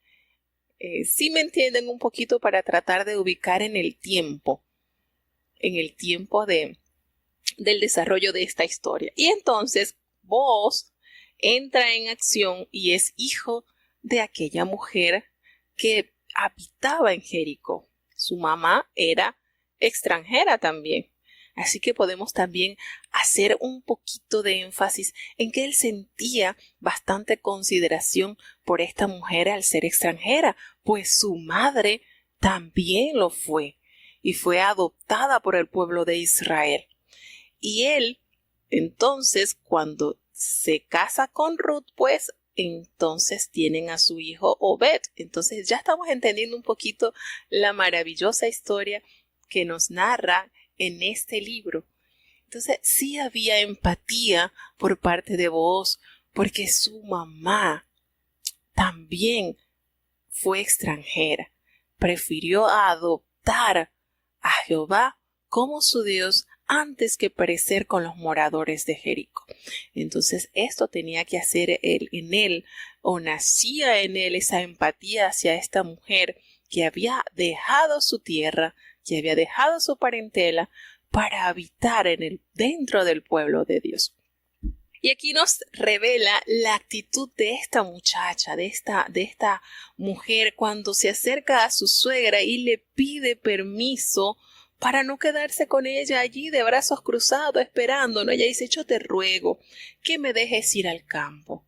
sí me entienden un poquito para tratar de ubicar en el tiempo del desarrollo de esta historia. Y entonces Booz entra en acción y es hijo de aquella mujer que habitaba en Jericó. Su mamá era extranjera también. Así que podemos también hacer un poquito de énfasis en que él sentía bastante consideración por esta mujer al ser extranjera, pues su madre también lo fue y fue adoptada por el pueblo de Israel. Y él, entonces, cuando se casa con Ruth, pues entonces tienen a su hijo Obed. Entonces ya estamos entendiendo un poquito la maravillosa historia que nos narra en este libro. Entonces sí había empatía por parte de Booz, porque su mamá también fue extranjera. Prefirió adoptar a Jehová como su Dios antes que perecer con los moradores de Jericó. Entonces esto tenía que hacer en él, o nacía en él esa empatía hacia esta mujer que había dejado su tierra, que había dejado su parentela para habitar dentro del pueblo de Dios. Y aquí nos revela la actitud de esta muchacha, de esta mujer cuando se acerca a su suegra y le pide permiso para no quedarse con ella allí de brazos cruzados esperando, ¿no? Ella dice: yo te ruego que me dejes ir al campo.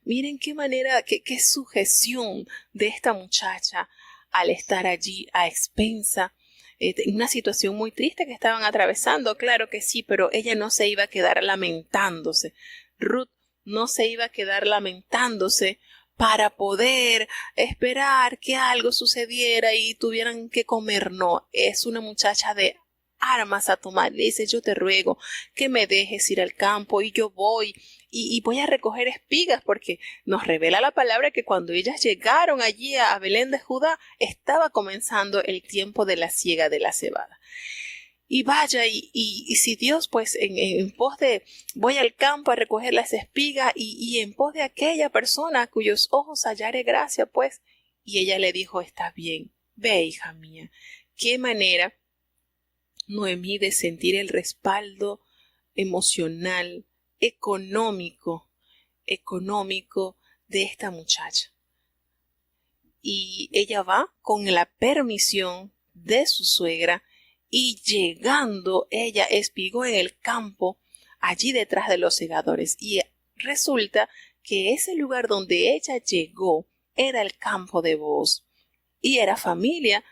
Miren qué manera, qué sujeción de esta muchacha al estar allí a expensa. Una situación muy triste que estaban atravesando, claro que sí, pero ella no se iba a quedar lamentándose. Ruth no se iba a quedar lamentándose para poder esperar que algo sucediera y tuvieran que comer. No, es una muchacha de armas a tomar. Le dice: yo te ruego que me dejes ir al campo y yo voy y voy a recoger espigas, porque nos revela la palabra que cuando ellas llegaron allí a Belén de Judá estaba comenzando el tiempo de la siega de la cebada. Y vaya, y si Dios, pues en pos de voy al campo a recoger las espigas y en pos de aquella persona cuyos ojos hallare gracia, pues, y ella le dijo: está bien, ve, hija mía. Qué manera Noemí de sentir el respaldo emocional, económico de esta muchacha. Y ella va con la permisión de su suegra y llegando ella espigó en el campo allí detrás de los segadores. Y resulta que ese lugar donde ella llegó era el campo de Booz y era familia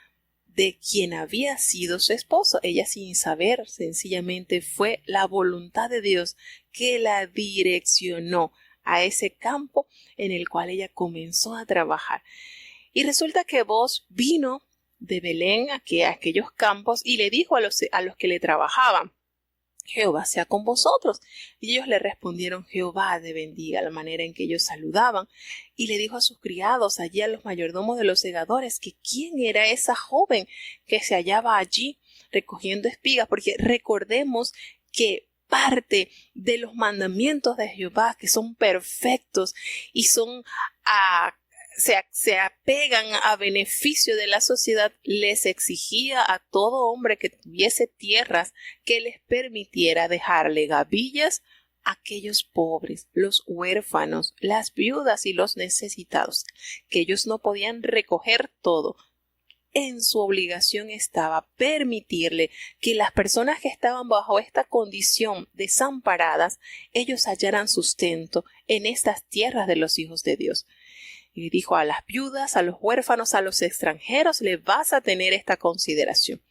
de quien había sido su esposo. Ella, sin saber, sencillamente fue la voluntad de Dios que la direccionó a ese campo en el cual ella comenzó a trabajar. Y resulta que Booz vino de Belén a aquellos campos y le dijo a los que le trabajaban: Jehová sea con vosotros. Y ellos le respondieron: Jehová te bendiga. La manera en que ellos saludaban. Y le dijo a sus criados, allí a los mayordomos de los segadores, que quién era esa joven que se hallaba allí recogiendo espigas, porque recordemos que parte de los mandamientos de Jehová, que son perfectos y son se apegan a beneficio de la sociedad, les exigía a todo hombre que tuviese tierras que les permitiera dejarle gavillas a aquellos pobres, los huérfanos, las viudas y los necesitados, que ellos no podían recoger todo. En su obligación estaba permitirle que las personas que estaban bajo esta condición desamparadas, ellos hallaran sustento en estas tierras de los hijos de Dios. Y dijo a las viudas, a los huérfanos, a los extranjeros, le vas a tener esta consideración.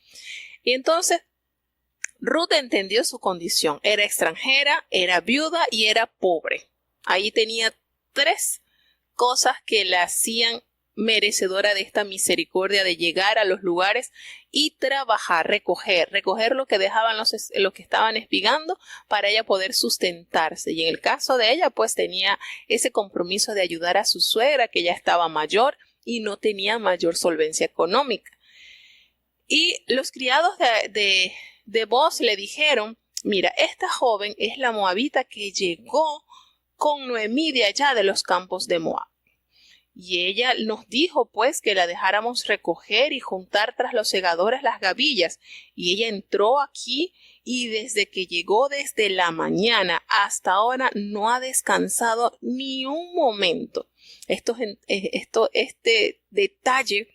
Y entonces Ruth entendió su condición. Era extranjera, era viuda y era pobre. Ahí tenía 3 cosas que la hacían merecedora de esta misericordia de llegar a los lugares y trabajar, recoger lo que dejaban los que estaban espigando para ella poder sustentarse. Y en el caso de ella, pues tenía ese compromiso de ayudar a su suegra, que ya estaba mayor y no tenía mayor solvencia económica. Y los criados de Booz le dijeron, mira, esta joven es la moabita que llegó con Noemí de allá de los campos de Moab. Y ella nos dijo, pues, que la dejáramos recoger y juntar tras los segadores las gavillas. Y ella entró aquí y desde que llegó desde la hasta ahora no ha descansado ni un momento. Este detalle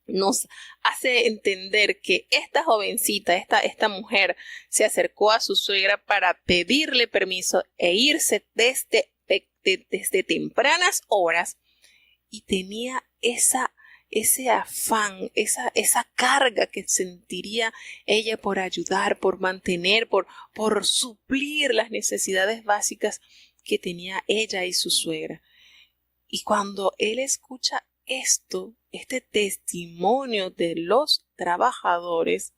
nos hace entender que esta jovencita, esta mujer, se acercó a su suegra para pedirle permiso e irse desde tempranas horas. Y tenía ese afán, esa carga que sentiría ella por ayudar, por mantener, por suplir las necesidades básicas que tenía ella y su suegra. Y cuando él escucha este testimonio de los trabajadores,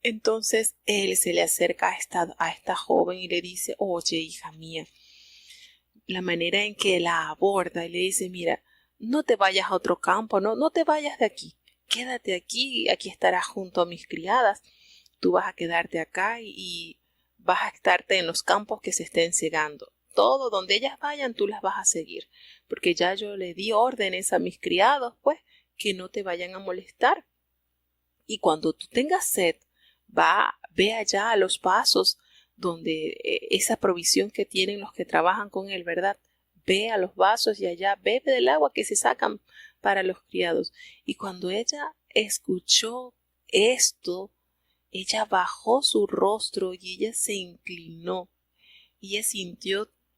entonces él se le acerca a esta joven y le dice, oye, hija mía, la manera en que la aborda y le dice, mira, no te vayas a otro campo, no te vayas de aquí, quédate aquí estarás junto a mis criadas, tú vas a quedarte acá y vas a estarte en los campos que se estén segando. Todo donde ellas vayan tú las vas a seguir, porque ya yo le di órdenes a mis criados, pues, que no te vayan a molestar. Y cuando tú tengas sed, ve allá a los vasos donde esa provisión que tienen los que trabajan con él, ¿verdad? Ve a los vasos y allá bebe del agua que se sacan para los criados. Y cuando ella escuchó esto, ella bajó su rostro y ella se inclinó. Y ella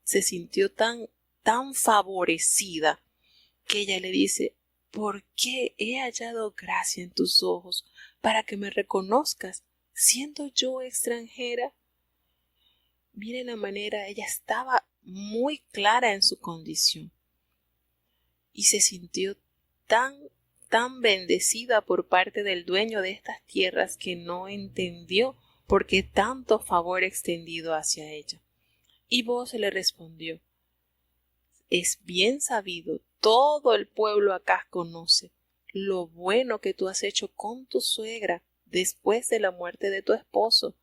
se sintió tan favorecida que ella le dice, ¿por qué he hallado gracia en tus ojos para que me reconozcas, siendo yo extranjera? Miren la manera, ella estaba muy clara en su condición y se sintió tan bendecida por parte del dueño de estas tierras que no entendió por qué tanto favor extendido hacia ella. Y Booz le respondió, es bien sabido, todo el pueblo acá conoce lo bueno que tú has hecho con tu suegra después de la muerte de tu esposo,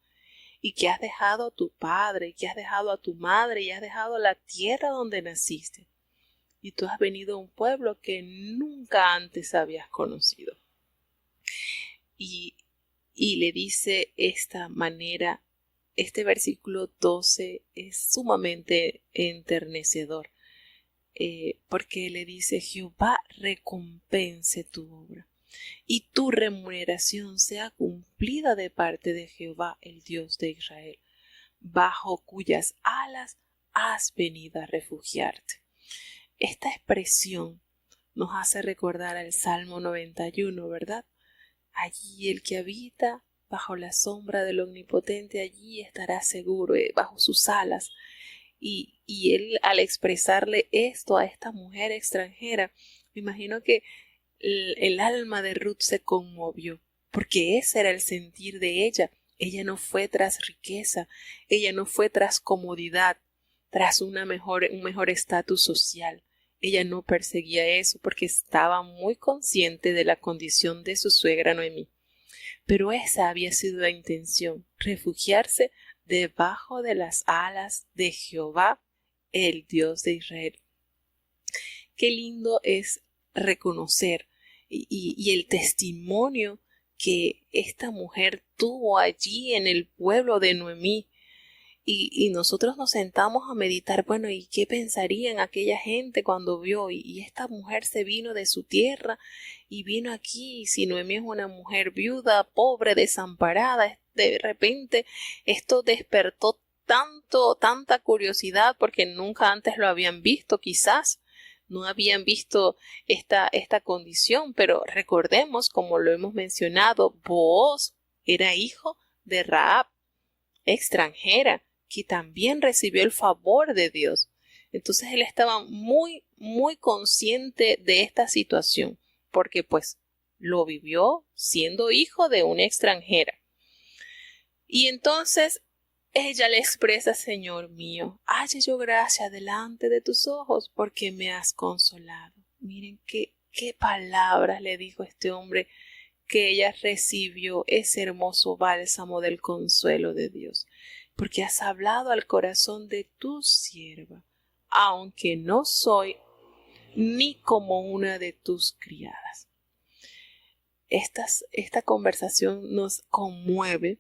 y que has dejado a tu padre, y que has dejado a tu madre, y has dejado la tierra donde naciste. Y tú has venido a un pueblo que nunca antes habías conocido. Y le dice esta manera, este versículo 12 es sumamente enternecedor, porque le dice, Jehová recompense tu obra y tu remuneración sea cumplida de parte de Jehová, el Dios de Israel, bajo cuyas alas has venido a refugiarte. Esta expresión nos hace recordar al Salmo 91, ¿verdad? Allí el que habita bajo la sombra del Omnipotente, allí estará seguro, bajo sus alas. Y él, al expresarle esto a esta mujer extranjera, me imagino que el alma de Ruth se conmovió, porque ese era el sentir de ella. Ella no fue tras riqueza, ella no fue tras comodidad, tras un mejor estatus social. Ella no perseguía eso porque estaba muy consciente de la condición de su suegra Noemí. Pero esa había sido la intención, refugiarse debajo de las alas de Jehová, el Dios de Israel. qué lindo es reconocer y el testimonio que esta mujer tuvo allí en el pueblo de Noemí. Y nosotros nos sentamos a meditar, bueno, ¿y qué pensarían aquella gente cuando vio? Y esta mujer se vino de su tierra y vino aquí. Y si Noemí es una mujer viuda, pobre, desamparada, de repente esto despertó tanta curiosidad porque nunca antes lo habían visto, quizás no habían visto esta condición, pero recordemos, como lo hemos mencionado, Booz era hijo de Rahab, extranjera, que también recibió el favor de Dios. Entonces él estaba muy consciente de esta situación, porque pues lo vivió siendo hijo de una extranjera. Y entonces ella le expresa: Señor mío, halle yo gracia delante de tus ojos, porque me has consolado. Miren qué palabras le dijo este hombre, que ella recibió ese hermoso bálsamo del consuelo de Dios, porque has hablado al corazón de tu sierva, aunque no soy ni como una de tus criadas. Esta conversación nos conmueve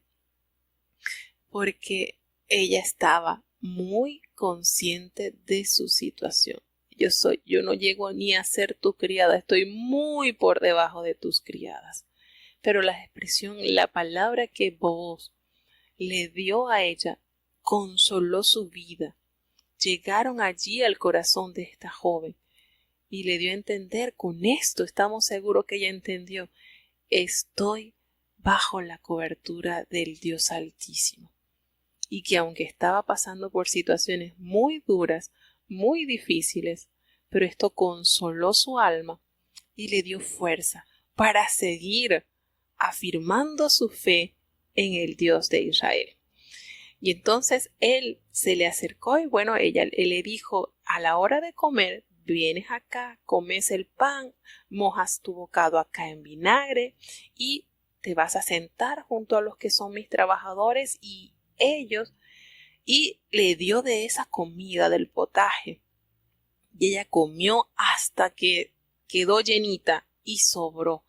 porque ella estaba muy consciente de su situación. Yo no llego ni a ser tu criada, estoy muy por debajo de tus criadas. Pero la palabra que Booz le dio a ella consoló su vida. Llegaron allí al corazón de esta joven y le dio a entender, con esto estamos seguros que ella entendió: estoy bajo la cobertura del Dios Altísimo. Y que aunque estaba pasando por situaciones muy duras, muy difíciles, pero esto consoló su alma y le dio fuerza para seguir afirmando su fe en el Dios de Israel. Y entonces él se le acercó y él le dijo: a la hora de comer, vienes acá, comes el pan, mojas tu bocado acá en vinagre y te vas a sentar junto a los que son mis trabajadores y le dio de esa comida del potaje. Y ella comió hasta que quedó llenita y sobró.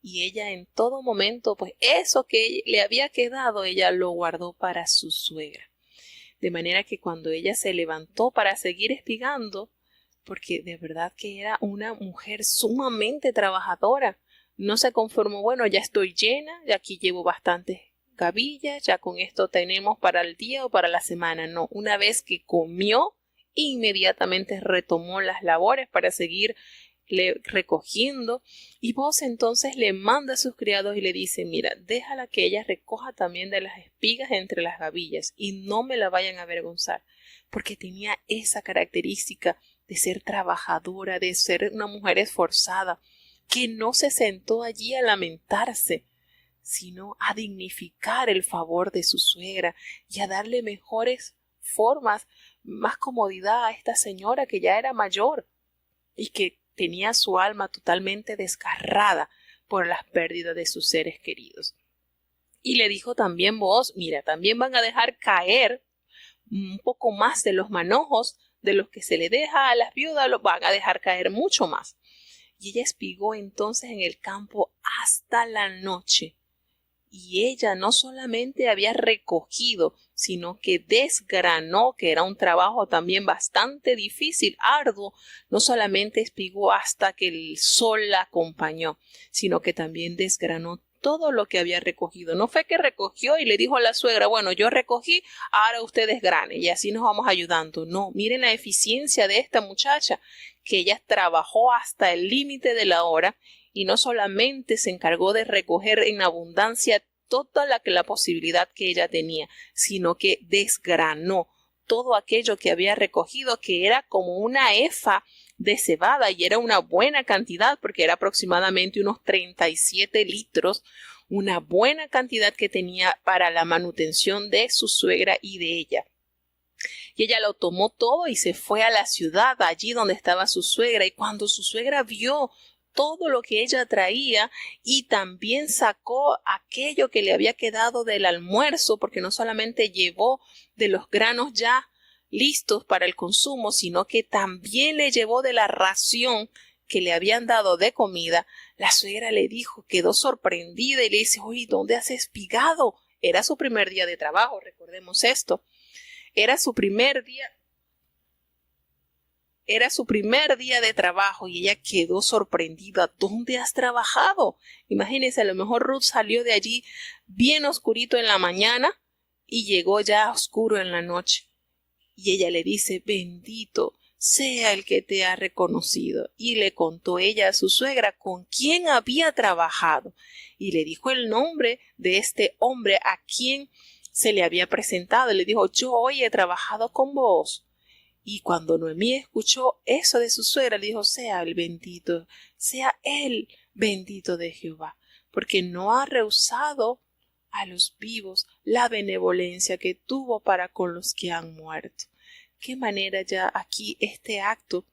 Y ella en todo momento, pues eso que le había quedado, ella lo guardó para su suegra. De manera que cuando ella se levantó para seguir espigando, porque de verdad que era una mujer sumamente trabajadora, no se conformó: ya estoy llena, y aquí llevo bastantes gavillas, ya con esto tenemos para el día o para la semana. No, una vez que comió, inmediatamente retomó las labores para seguir recogiendo. Y Booz entonces le manda a sus criados y le dice: mira, déjala que ella recoja también de las espigas entre las gavillas y no me la vayan a avergonzar, porque tenía esa característica de ser trabajadora, de ser una mujer esforzada, que no se sentó allí a lamentarse, sino a dignificar el favor de su suegra y a darle mejores formas, más comodidad a esta señora que ya era mayor y que tenía su alma totalmente desgarrada por las pérdidas de sus seres queridos. Y le dijo también Booz: mira, también van a dejar caer un poco más de los manojos de los que se le deja a las viudas, los van a dejar caer mucho más. Y ella espigó entonces en el campo hasta la noche. Y ella no solamente había recogido, sino que desgranó, que era un trabajo también bastante difícil, arduo. No solamente espigó hasta que el sol la acompañó, sino que también desgranó todo lo que había recogido. No fue que recogió y le dijo a la suegra: yo recogí, ahora usted desgrane y así nos vamos ayudando. No, miren la eficiencia de esta muchacha, que ella trabajó hasta el límite de la hora y no solamente se encargó de recoger en abundancia toda la posibilidad que ella tenía, sino que desgranó todo aquello que había recogido, que era como una efa de cebada, y era una buena cantidad porque era aproximadamente unos 37 litros, una buena cantidad que tenía para la manutención de su suegra y de ella. Y ella lo tomó todo y se fue a la ciudad, allí donde estaba su suegra, y cuando su suegra vio todo lo que ella traía y también sacó aquello que le había quedado del almuerzo, porque no solamente llevó de los granos ya listos para el consumo, sino que también le llevó de la ración que le habían dado de comida. La suegra le dijo, quedó sorprendida y le dice, oye, ¿dónde has espigado? Era su primer día de trabajo, recordemos esto. Era su primer día de trabajo y ella quedó sorprendida. ¿Dónde has trabajado? Imagínense, a lo mejor Ruth salió de allí bien oscurito en la mañana y llegó ya oscuro en la noche. Y ella le dice, bendito sea el que te ha reconocido. Y le contó ella a su suegra con quién había trabajado. Y le dijo el nombre de este hombre a quien se le había presentado. Y le dijo, yo hoy he trabajado con vos. Y cuando Noemí escuchó eso de su suegra, le dijo, sea el bendito, sea el bendito de Jehová, porque no ha rehusado a los vivos la benevolencia que tuvo para con los que han muerto. Qué manera ya aquí este acto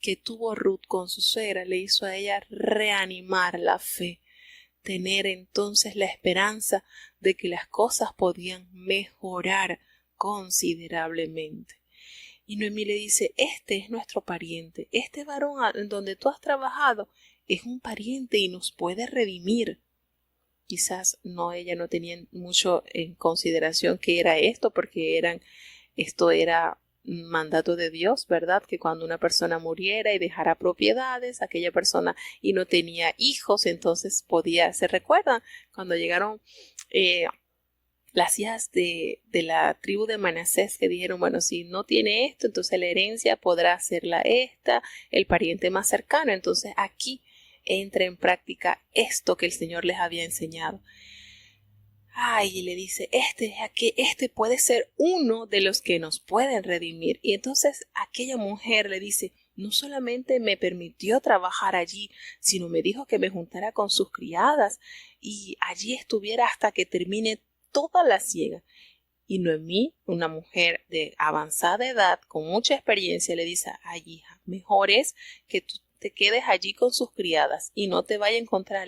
que tuvo Ruth con su suegra le hizo a ella reanimar la fe, tener entonces la esperanza de que las cosas podían mejorar considerablemente. Y Noemí le dice, este es nuestro pariente, este varón en donde tú has trabajado es un pariente y nos puede redimir. Quizás ella no tenía mucho en consideración que era esto, porque esto era mandato de Dios, ¿verdad? Que cuando una persona muriera y dejara propiedades, aquella persona y no tenía hijos, entonces se recuerdan cuando llegaron las hijas de la tribu de Manasés que dijeron, bueno, si no tiene esto, entonces la herencia podrá hacerla el pariente más cercano. Entonces aquí entra en práctica esto que el Señor les había enseñado. Y le dice, este puede ser uno de los que nos pueden redimir. Y entonces aquella mujer le dice, no solamente me permitió trabajar allí, sino me dijo que me juntara con sus criadas y allí estuviera hasta que termine toda la siega. Y Noemí, una mujer de avanzada edad, con mucha experiencia, le dice, hija, mejor es que tú te quedes allí con sus criadas y no te vaya a encontrar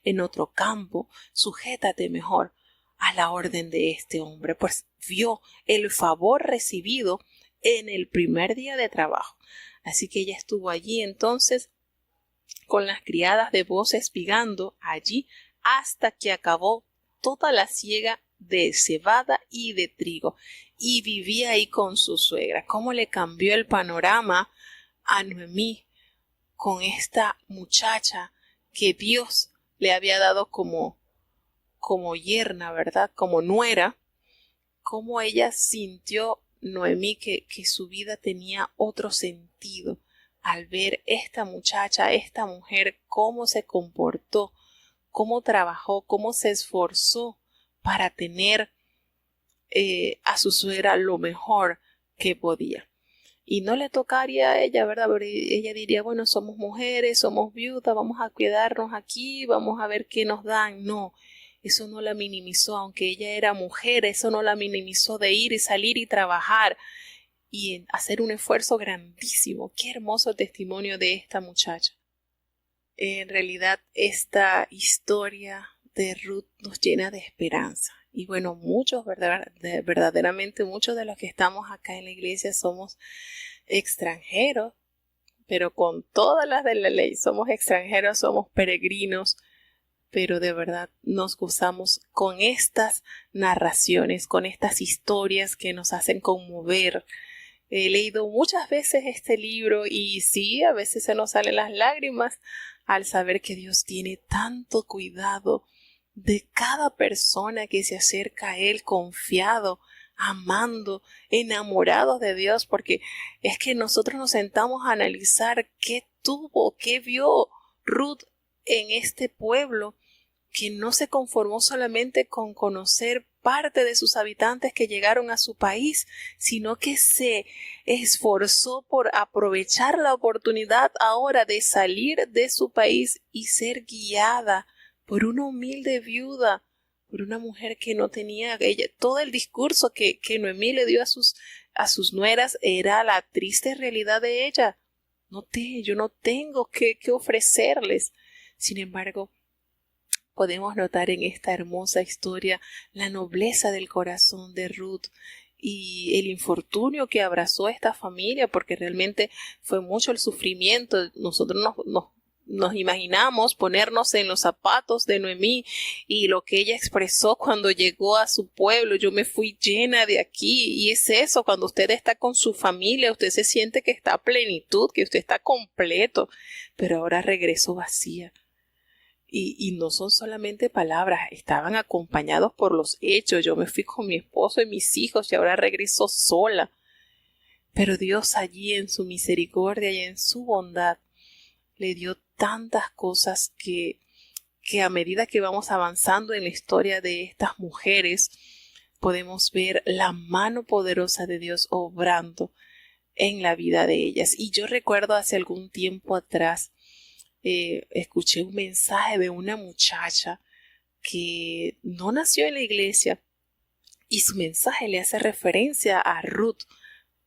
en otro campo. Sujétate mejor a la orden de este hombre, pues vio el favor recibido en el primer día de trabajo. Así que ella estuvo allí entonces con las criadas de Booz espigando allí hasta que acabó toda la siega de cebada y de trigo, y vivía ahí con su suegra. Cómo le cambió el panorama a Noemí con esta muchacha que Dios le había dado como yerna, ¿verdad? Como nuera. Cómo ella sintió Noemí que su vida tenía otro sentido al ver esta muchacha, esta mujer, cómo se comportó, cómo trabajó, cómo se esforzó para tener a su suegra lo mejor que podía. Y no le tocaría a ella, ¿verdad? Pero ella diría, bueno, somos mujeres, somos viudas, vamos a cuidarnos aquí, vamos a ver qué nos dan. No, eso no la minimizó, aunque ella era mujer, eso no la minimizó de ir y salir y trabajar y hacer un esfuerzo grandísimo. Qué hermoso testimonio de esta muchacha. En realidad, esta historia de Ruth nos llena de esperanza. Y bueno, verdaderamente muchos de los que estamos acá en la iglesia somos extranjeros, pero con todas las de la ley, somos extranjeros, somos peregrinos, pero de verdad nos gozamos con estas narraciones, con estas historias que nos hacen conmover. He leído muchas veces este libro y sí, a veces se nos salen las lágrimas al saber que Dios tiene tanto cuidado de cada persona que se acerca a Él confiado, amando, enamorado de Dios, porque es que nosotros nos sentamos a analizar qué vio Ruth en este pueblo, que no se conformó solamente con conocer parte de sus habitantes que llegaron a su país, sino que se esforzó por aprovechar la oportunidad ahora de salir de su país y ser guiada por una humilde viuda, por una mujer que no tenía todo el discurso que Noemí le dio a sus nueras era la triste realidad de ella. Yo no tengo que ofrecerles. Sin embargo, podemos notar en esta hermosa historia la nobleza del corazón de Ruth y el infortunio que abrazó a esta familia, porque realmente fue mucho el sufrimiento. Nosotros nos imaginamos ponernos en los zapatos de Noemí y lo que ella expresó cuando llegó a su pueblo: yo me fui llena de aquí. Y es eso, cuando usted está con su familia, usted se siente que está a plenitud, que usted está completo, pero ahora regresó vacía. Y no son solamente palabras, estaban acompañados por los hechos. Yo me fui con mi esposo y mis hijos y ahora regreso sola. Pero Dios allí en su misericordia y en su bondad le dio tantas cosas que a medida que vamos avanzando en la historia de estas mujeres, podemos ver la mano poderosa de Dios obrando en la vida de ellas. Y yo recuerdo hace algún tiempo atrás, escuché un mensaje de una muchacha que no nació en la iglesia y su mensaje le hace referencia a Ruth,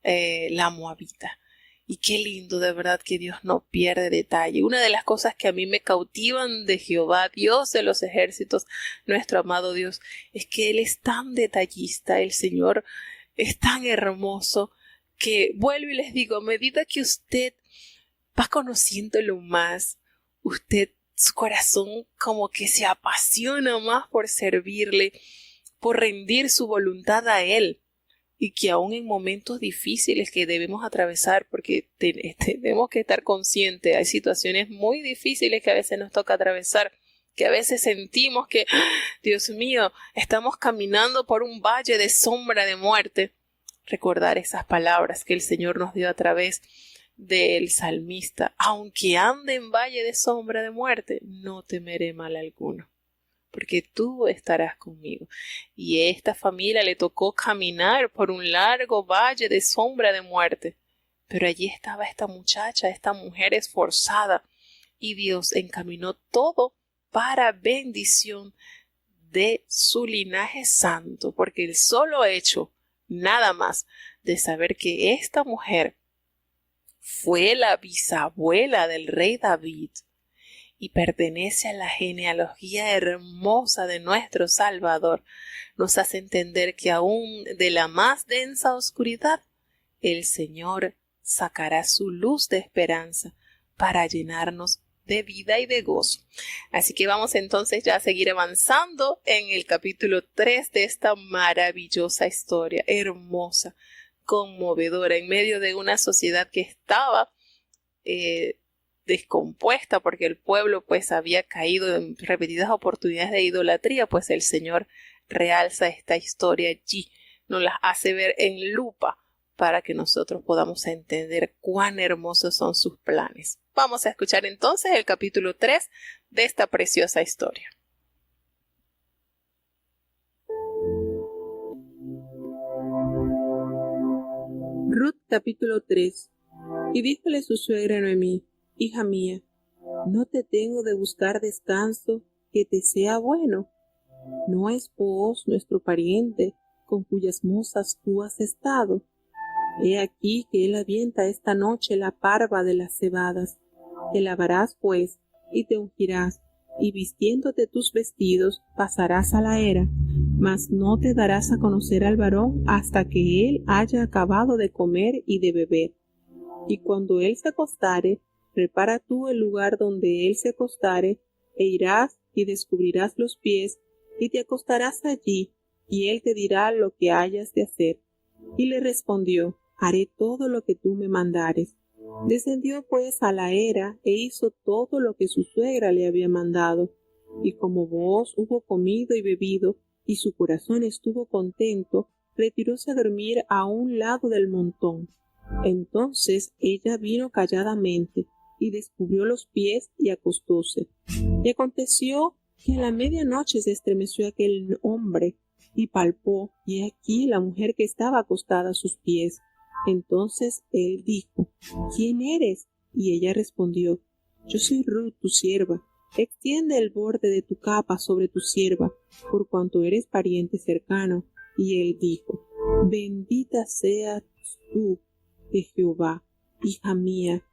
la moabita. Y qué lindo, de verdad, que Dios no pierde detalle. Una de las cosas que a mí me cautivan de Jehová, Dios de los ejércitos, nuestro amado Dios, es que Él es tan detallista, el Señor es tan hermoso, que vuelvo y les digo, a medida que usted va conociéndolo más, su corazón como que se apasiona más por servirle, por rendir su voluntad a Él. Y que aún en momentos difíciles que debemos atravesar, porque tenemos que estar conscientes, hay situaciones muy difíciles que a veces nos toca atravesar, que a veces sentimos que, Dios mío, estamos caminando por un valle de sombra de muerte. Recordar esas palabras que el Señor nos dio a través del salmista: aunque ande en valle de sombra de muerte, no temeré mal alguno, porque tú estarás conmigo. Y a esta familia le tocó caminar por un largo valle de sombra de muerte, pero allí estaba esta muchacha, esta mujer esforzada, y Dios encaminó todo para bendición de su linaje santo, porque el solo hecho, nada más, de saber que esta mujer fue la bisabuela del rey David y pertenece a la genealogía hermosa de nuestro Salvador, nos hace entender que aún de la más densa oscuridad, el Señor sacará su luz de esperanza para llenarnos de vida y de gozo. Así que vamos entonces ya a seguir avanzando en el capítulo 3 de esta maravillosa historia, hermosa, conmovedora, en medio de una sociedad que estaba descompuesta, porque el pueblo pues había caído en repetidas oportunidades de idolatría. Pues el Señor realza esta historia allí, nos la hace ver en lupa para que nosotros podamos entender cuán hermosos son sus planes. Vamos a escuchar entonces el capítulo 3 de esta preciosa historia. Ruth capítulo 3. Y díjole su suegra Noemí: hija mía, ¿no te tengo de buscar descanso que te sea bueno? ¿No es Booz nuestro pariente, con cuyas mozas tú has estado? He aquí que él avienta esta noche la parva de las cebadas. Te lavarás pues, y te ungirás, y vistiéndote tus vestidos pasarás a la era, mas no te darás a conocer al varón hasta que él haya acabado de comer y de beber. Y cuando él se acostare, prepara tú el lugar donde él se acostare, e irás y descubrirás los pies, y te acostarás allí, y él te dirá lo que hayas de hacer. Y le respondió: haré todo lo que tú me mandares. Descendió pues a la era, e hizo todo lo que su suegra le había mandado. Y como Booz hubo comido y bebido, y su corazón estuvo contento, retiróse a dormir a un lado del montón. Entonces ella vino calladamente, y descubrió los pies, y acostóse. Y aconteció que a la medianoche se estremeció aquel hombre, y palpó, y he aquí la mujer que estaba acostada a sus pies. Entonces él dijo: ¿quién eres? Y ella respondió: yo soy Ruth, tu sierva. Extiende el borde de tu capa sobre tu sierva, por cuanto eres pariente cercano. Y él dijo: bendita seas tú de Jehová, hija mía,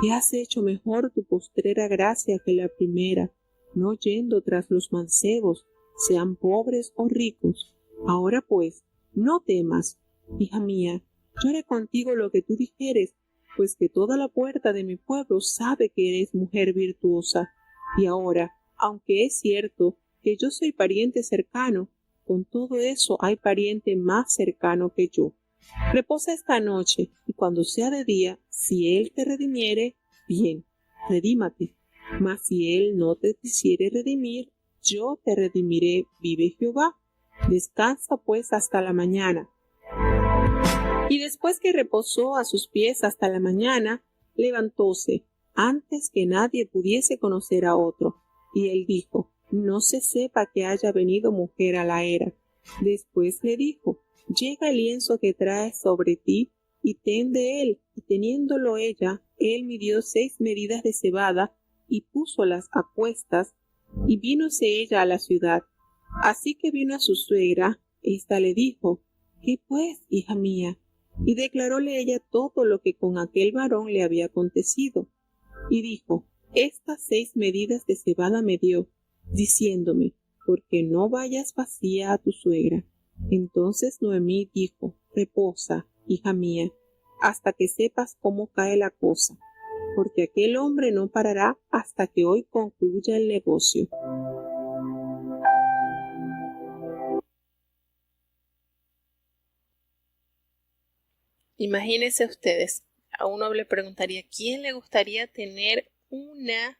que has hecho mejor tu postrera gracia que la primera, no yendo tras los mancebos, sean pobres o ricos. Ahora pues, no temas, hija mía, yo haré contigo lo que tú dijeres, pues que toda la puerta de mi pueblo sabe que eres mujer virtuosa. Y ahora, aunque es cierto que yo soy pariente cercano, con todo eso hay pariente más cercano que yo. Reposa esta noche, y cuando sea de día, si él te redimiere, bien, redímate. Mas si él no te quisiere redimir, yo te redimiré, vive Jehová. Descansa pues hasta la mañana. Y después que reposó a sus pies hasta la mañana, levantóse, antes que nadie pudiese conocer a otro. Y él dijo, no se sepa que haya venido mujer a la era. Después le dijo, llega el lienzo que traes sobre ti, y ten de él. Y teniéndolo ella, él midió 6 medidas de cebada, y púsolas a cuestas, y vínose ella a la ciudad. Así que vino a su suegra, ésta le dijo, ¿qué pues, hija mía? Y declaróle ella todo lo que con aquel varón le había acontecido. Y dijo, estas 6 medidas de cebada me dio, diciéndome, porque no vayas vacía a tu suegra. Entonces Noemí dijo, reposa, hija mía, hasta que sepas cómo cae la cosa, porque aquel hombre no parará hasta que hoy concluya el negocio. Imagínense ustedes, a uno le preguntaría, ¿quién le gustaría tener una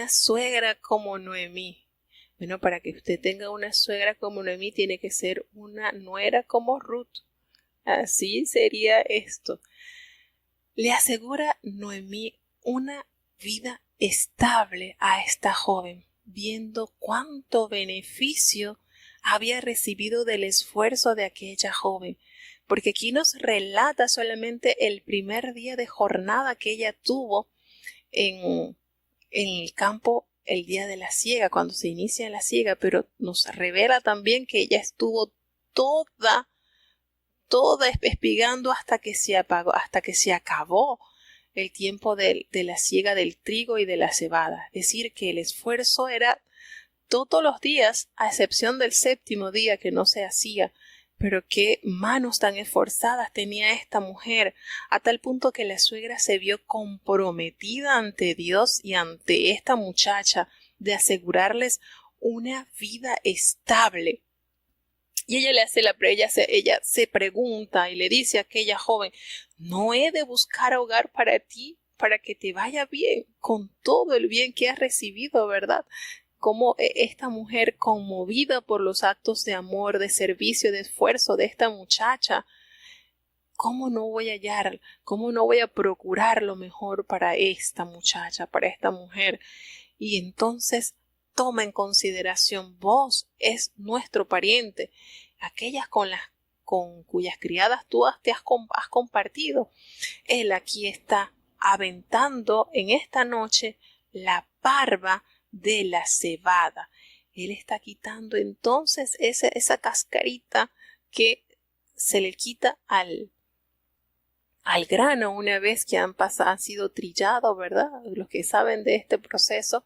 suegra como Noemí? Bueno, para que usted tenga una suegra como Noemí, tiene que ser una nuera como Ruth. Así sería esto. Le asegura Noemí una vida estable a esta joven, viendo cuánto beneficio había recibido del esfuerzo de aquella joven, porque aquí nos relata solamente el primer día de jornada que ella tuvo en el campo el día de la siega, cuando se inicia la siega, pero nos revela también que ella estuvo toda espigando hasta que se apagó, hasta que se acabó el tiempo de la siega del trigo y de la cebada. Es decir, que el esfuerzo era todos los días, a excepción del 7º día que no se hacía. Pero qué manos tan esforzadas tenía esta mujer, a tal punto que la suegra se vio comprometida ante Dios y ante esta muchacha de asegurarles una vida estable. Y ella le hace ella se pregunta y le dice a aquella joven, ¿no he de buscar hogar para ti, para que te vaya bien, con todo el bien que has recibido, verdad? Como esta mujer, conmovida por los actos de amor, de servicio, de esfuerzo de esta muchacha, ¿cómo no voy a hallar, cómo no voy a procurar lo mejor para esta muchacha, para esta mujer? Y entonces toma en consideración, vos es nuestro pariente, aquellas con cuyas criadas tú has compartido. Él aquí está aventando en esta noche la parva de la cebada. Él está quitando entonces esa cascarita que se le quita al grano una vez que han sido trillados, ¿verdad? Los que saben de este proceso.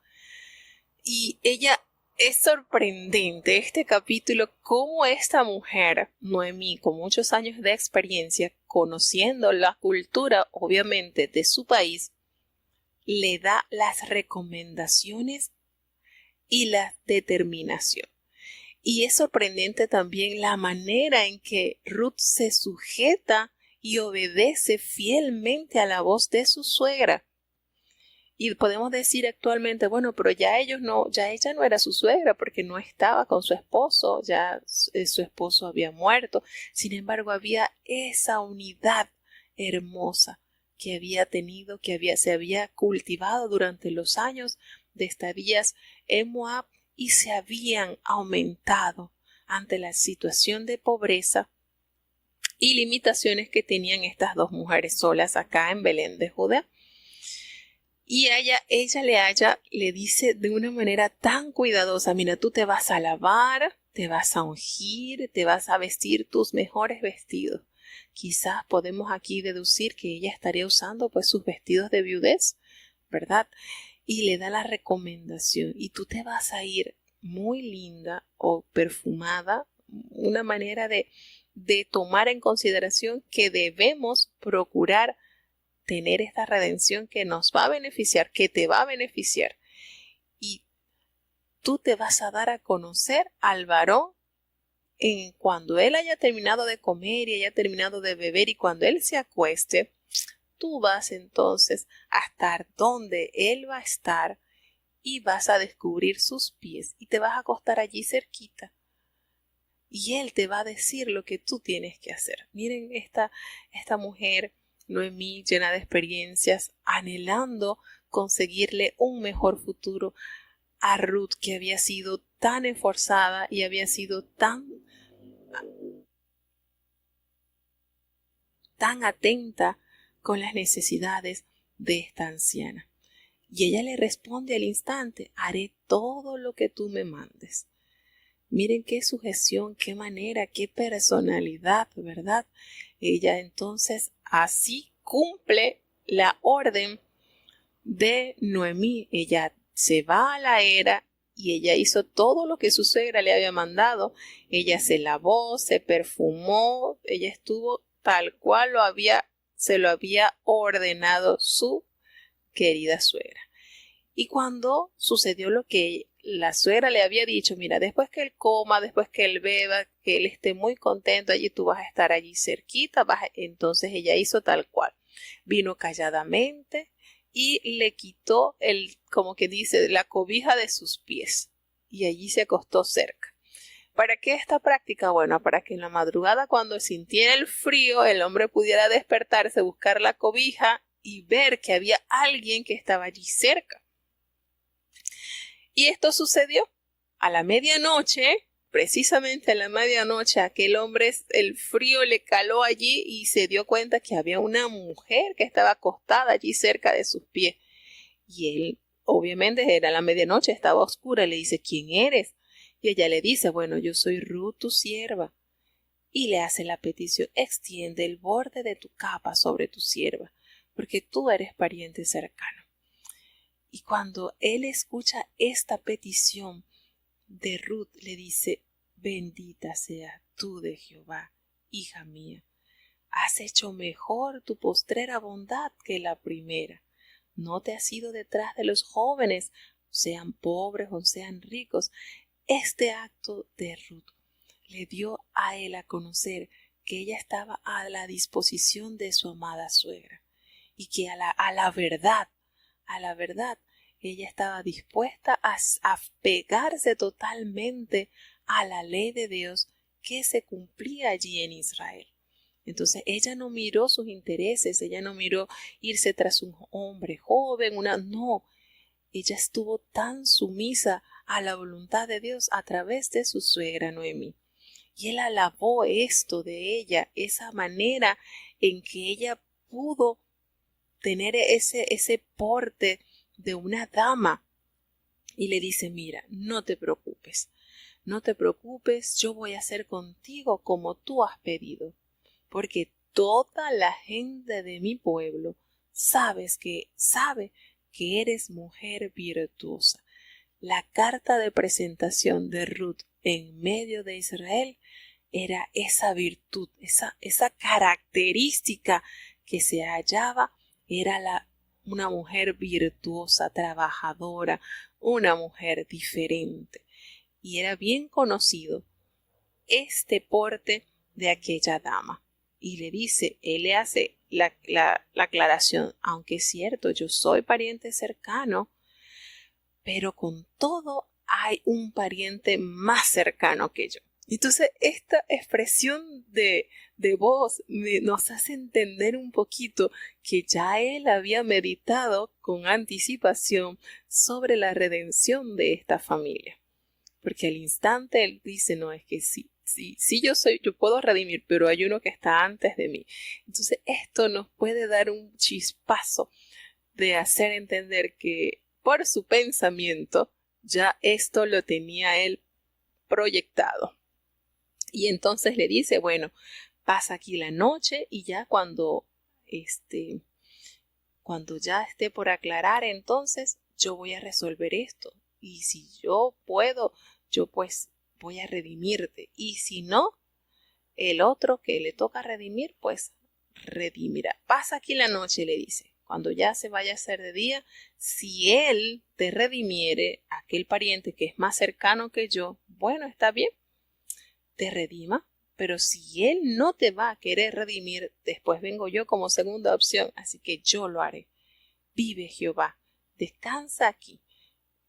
Y ella es sorprendente este capítulo, cómo esta mujer, Noemí, con muchos años de experiencia, conociendo la cultura, obviamente, de su país, le da las recomendaciones y la determinación. Y es sorprendente también la manera en que Ruth se sujeta y obedece fielmente a la voz de su suegra. Y podemos decir actualmente, bueno, pero ya ella no era su suegra porque no estaba con su esposo, ya su esposo había muerto. Sin embargo, había esa unidad hermosa que había tenido, se había cultivado durante los años de estadías en Moab y se habían aumentado ante la situación de pobreza y limitaciones que tenían estas dos mujeres solas acá en Belén de Judá. Y ella le dice de una manera tan cuidadosa, mira, tú te vas a lavar, te vas a ungir, te vas a vestir tus mejores vestidos. Quizás podemos aquí deducir que ella estaría usando pues sus vestidos de viudez, ¿verdad? y le da la recomendación y tú te vas a ir muy linda o perfumada, una manera de tomar en consideración que debemos procurar tener esta redención que nos va a beneficiar, que te va a beneficiar. Y tú te vas a dar a conocer al varón cuando él haya terminado de comer y haya terminado de beber y cuando él se acueste, tú vas entonces a estar donde él va a estar y vas a descubrir sus pies y te vas a acostar allí cerquita. Y él te va a decir lo que tú tienes que hacer. Miren esta mujer, Noemí, llena de experiencias, anhelando conseguirle un mejor futuro a Ruth, que había sido tan esforzada y había sido tan atenta con las necesidades de esta anciana. Y ella le responde al instante: haré todo lo que tú me mandes. Miren qué sujeción, qué manera, qué personalidad, ¿verdad? Ella entonces así cumple la orden de Noemí. Ella se va a la era y ella hizo todo lo que su suegra le había mandado. Ella se lavó, se perfumó, ella estuvo tal cual se lo había ordenado su querida suegra. Y cuando sucedió lo que la suegra le había dicho: mira, después que él coma, después que él beba, que él esté muy contento allí, tú vas a estar allí cerquita. Entonces ella hizo tal cual. Vino calladamente y le quitó como que dice, la cobija de sus pies. Y allí se acostó cerca. ¿Para qué esta práctica? Bueno, para que en la madrugada, cuando sintiera el frío, el hombre pudiera despertarse, buscar la cobija y ver que había alguien que estaba allí cerca. Y esto sucedió a la medianoche, precisamente a la medianoche. Aquel hombre, el frío le caló allí y se dio cuenta que había una mujer que estaba acostada allí cerca de sus pies. Y él, obviamente, era la medianoche, estaba oscura. Le dice: ¿quién eres? Y ella le dice: bueno, yo soy Ruth, tu sierva. Y le hace la petición: extiende el borde de tu capa sobre tu sierva, porque tú eres pariente cercano. Y cuando él escucha esta petición de Ruth, le dice: bendita sea tú de Jehová, hija mía. Has hecho mejor tu postrera bondad que la primera. No te has ido detrás de los jóvenes, sean pobres o sean ricos. Este acto de Ruth le dio a él a conocer que ella estaba a la disposición de su amada suegra y que a la verdad, ella estaba dispuesta a pegarse totalmente a la ley de Dios que se cumplía allí en Israel. Entonces ella no miró sus intereses, ella no miró irse tras un hombre joven, no. Ella estuvo tan sumisa a la voluntad de Dios a través de su suegra Noemí. Y él alabó esto de ella, esa manera en que ella pudo tener ese porte de una dama. Y le dice: mira, no te preocupes, yo voy a hacer contigo como tú has pedido, porque toda la gente de mi pueblo sabe que eres mujer virtuosa. La carta de presentación de Ruth en medio de Israel era esa virtud, esa característica que se hallaba, era una mujer virtuosa, trabajadora, una mujer diferente. Y era bien conocido este porte de aquella dama. Y le dice, él le hace la aclaración: aunque es cierto, yo soy pariente cercano, pero con todo hay un pariente más cercano que yo. Entonces esta expresión de voz nos hace entender un poquito que ya él había meditado con anticipación sobre la redención de esta familia. Porque al instante él dice: no, es que sí, yo puedo redimir, pero hay uno que está antes de mí. Entonces esto nos puede dar un chispazo de hacer entender que por su pensamiento ya esto lo tenía él proyectado. Y entonces le dice: bueno, pasa aquí la noche y ya cuando ya esté por aclarar, entonces yo voy a resolver esto. Y si yo puedo, yo pues voy a redimirte. Y si no, el otro que le toca redimir, pues redimirá. Pasa aquí la noche, le dice. Cuando ya se vaya a hacer de día, si él te redimiere, aquel pariente que es más cercano que yo, bueno, está bien, te redima. Pero si él no te va a querer redimir, después vengo yo como segunda opción, así que yo lo haré. Vive Jehová, descansa aquí.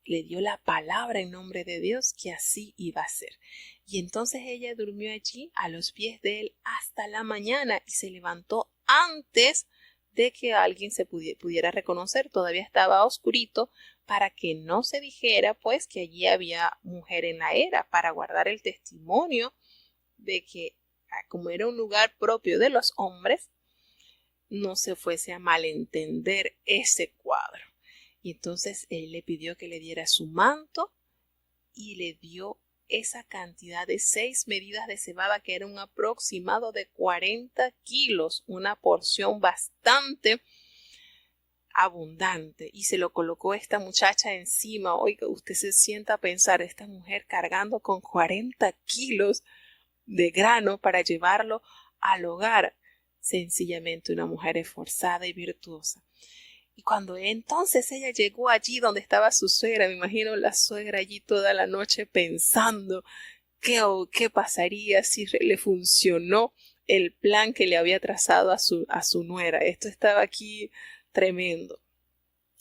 Le dio la palabra en nombre de Dios que así iba a ser. Y entonces ella durmió allí a los pies de él hasta la mañana y se levantó antes de que alguien se pudiera reconocer. Todavía estaba oscurito para que no se dijera pues que allí había mujer en la era, para guardar el testimonio de que como era un lugar propio de los hombres, no se fuese a malentender ese cuadro. Y entonces él le pidió que le diera su manto y le dio esa cantidad de 6 medidas de cebada, que era un aproximado de 40 kilos, una porción bastante abundante, y se lo colocó esta muchacha encima. Oiga, usted se sienta a pensar, esta mujer cargando con 40 kilos de grano para llevarlo al hogar. Sencillamente una mujer esforzada y virtuosa. Y cuando entonces ella llegó allí donde estaba su suegra, me imagino la suegra allí toda la noche pensando qué pasaría si le funcionó el plan que le había trazado a su nuera. Esto estaba aquí tremendo.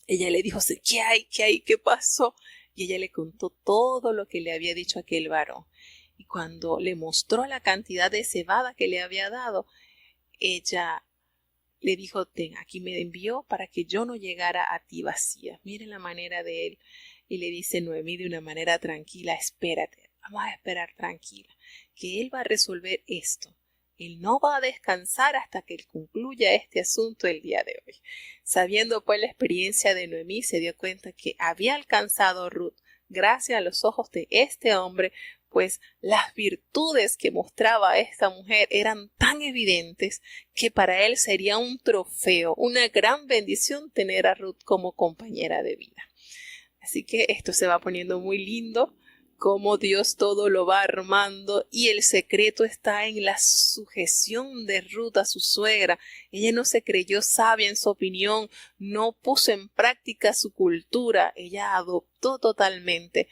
Ella le dijo, ¿qué hay? ¿Qué hay? ¿Qué pasó? Y ella le contó todo lo que le había dicho aquel varón. Y cuando le mostró la cantidad de cebada que le había dado, ella le dijo, ten, aquí me envió para que yo no llegara a ti vacía. Miren la manera de él. Y le dice Noemí de una manera tranquila, espérate, vamos a esperar tranquila, que él va a resolver esto. Él no va a descansar hasta que él concluya este asunto el día de hoy. Sabiendo pues la experiencia de Noemí, se dio cuenta que había alcanzado Ruth gracias a los ojos de este hombre, pues las virtudes que mostraba esta mujer eran tan evidentes que para él sería un trofeo, una gran bendición tener a Ruth como compañera de vida. Así que esto se va poniendo muy lindo, cómo Dios todo lo va armando, y el secreto está en la sujeción de Ruth a su suegra. Ella no se creyó sabia en su opinión, no puso en práctica su cultura, ella adoptó totalmente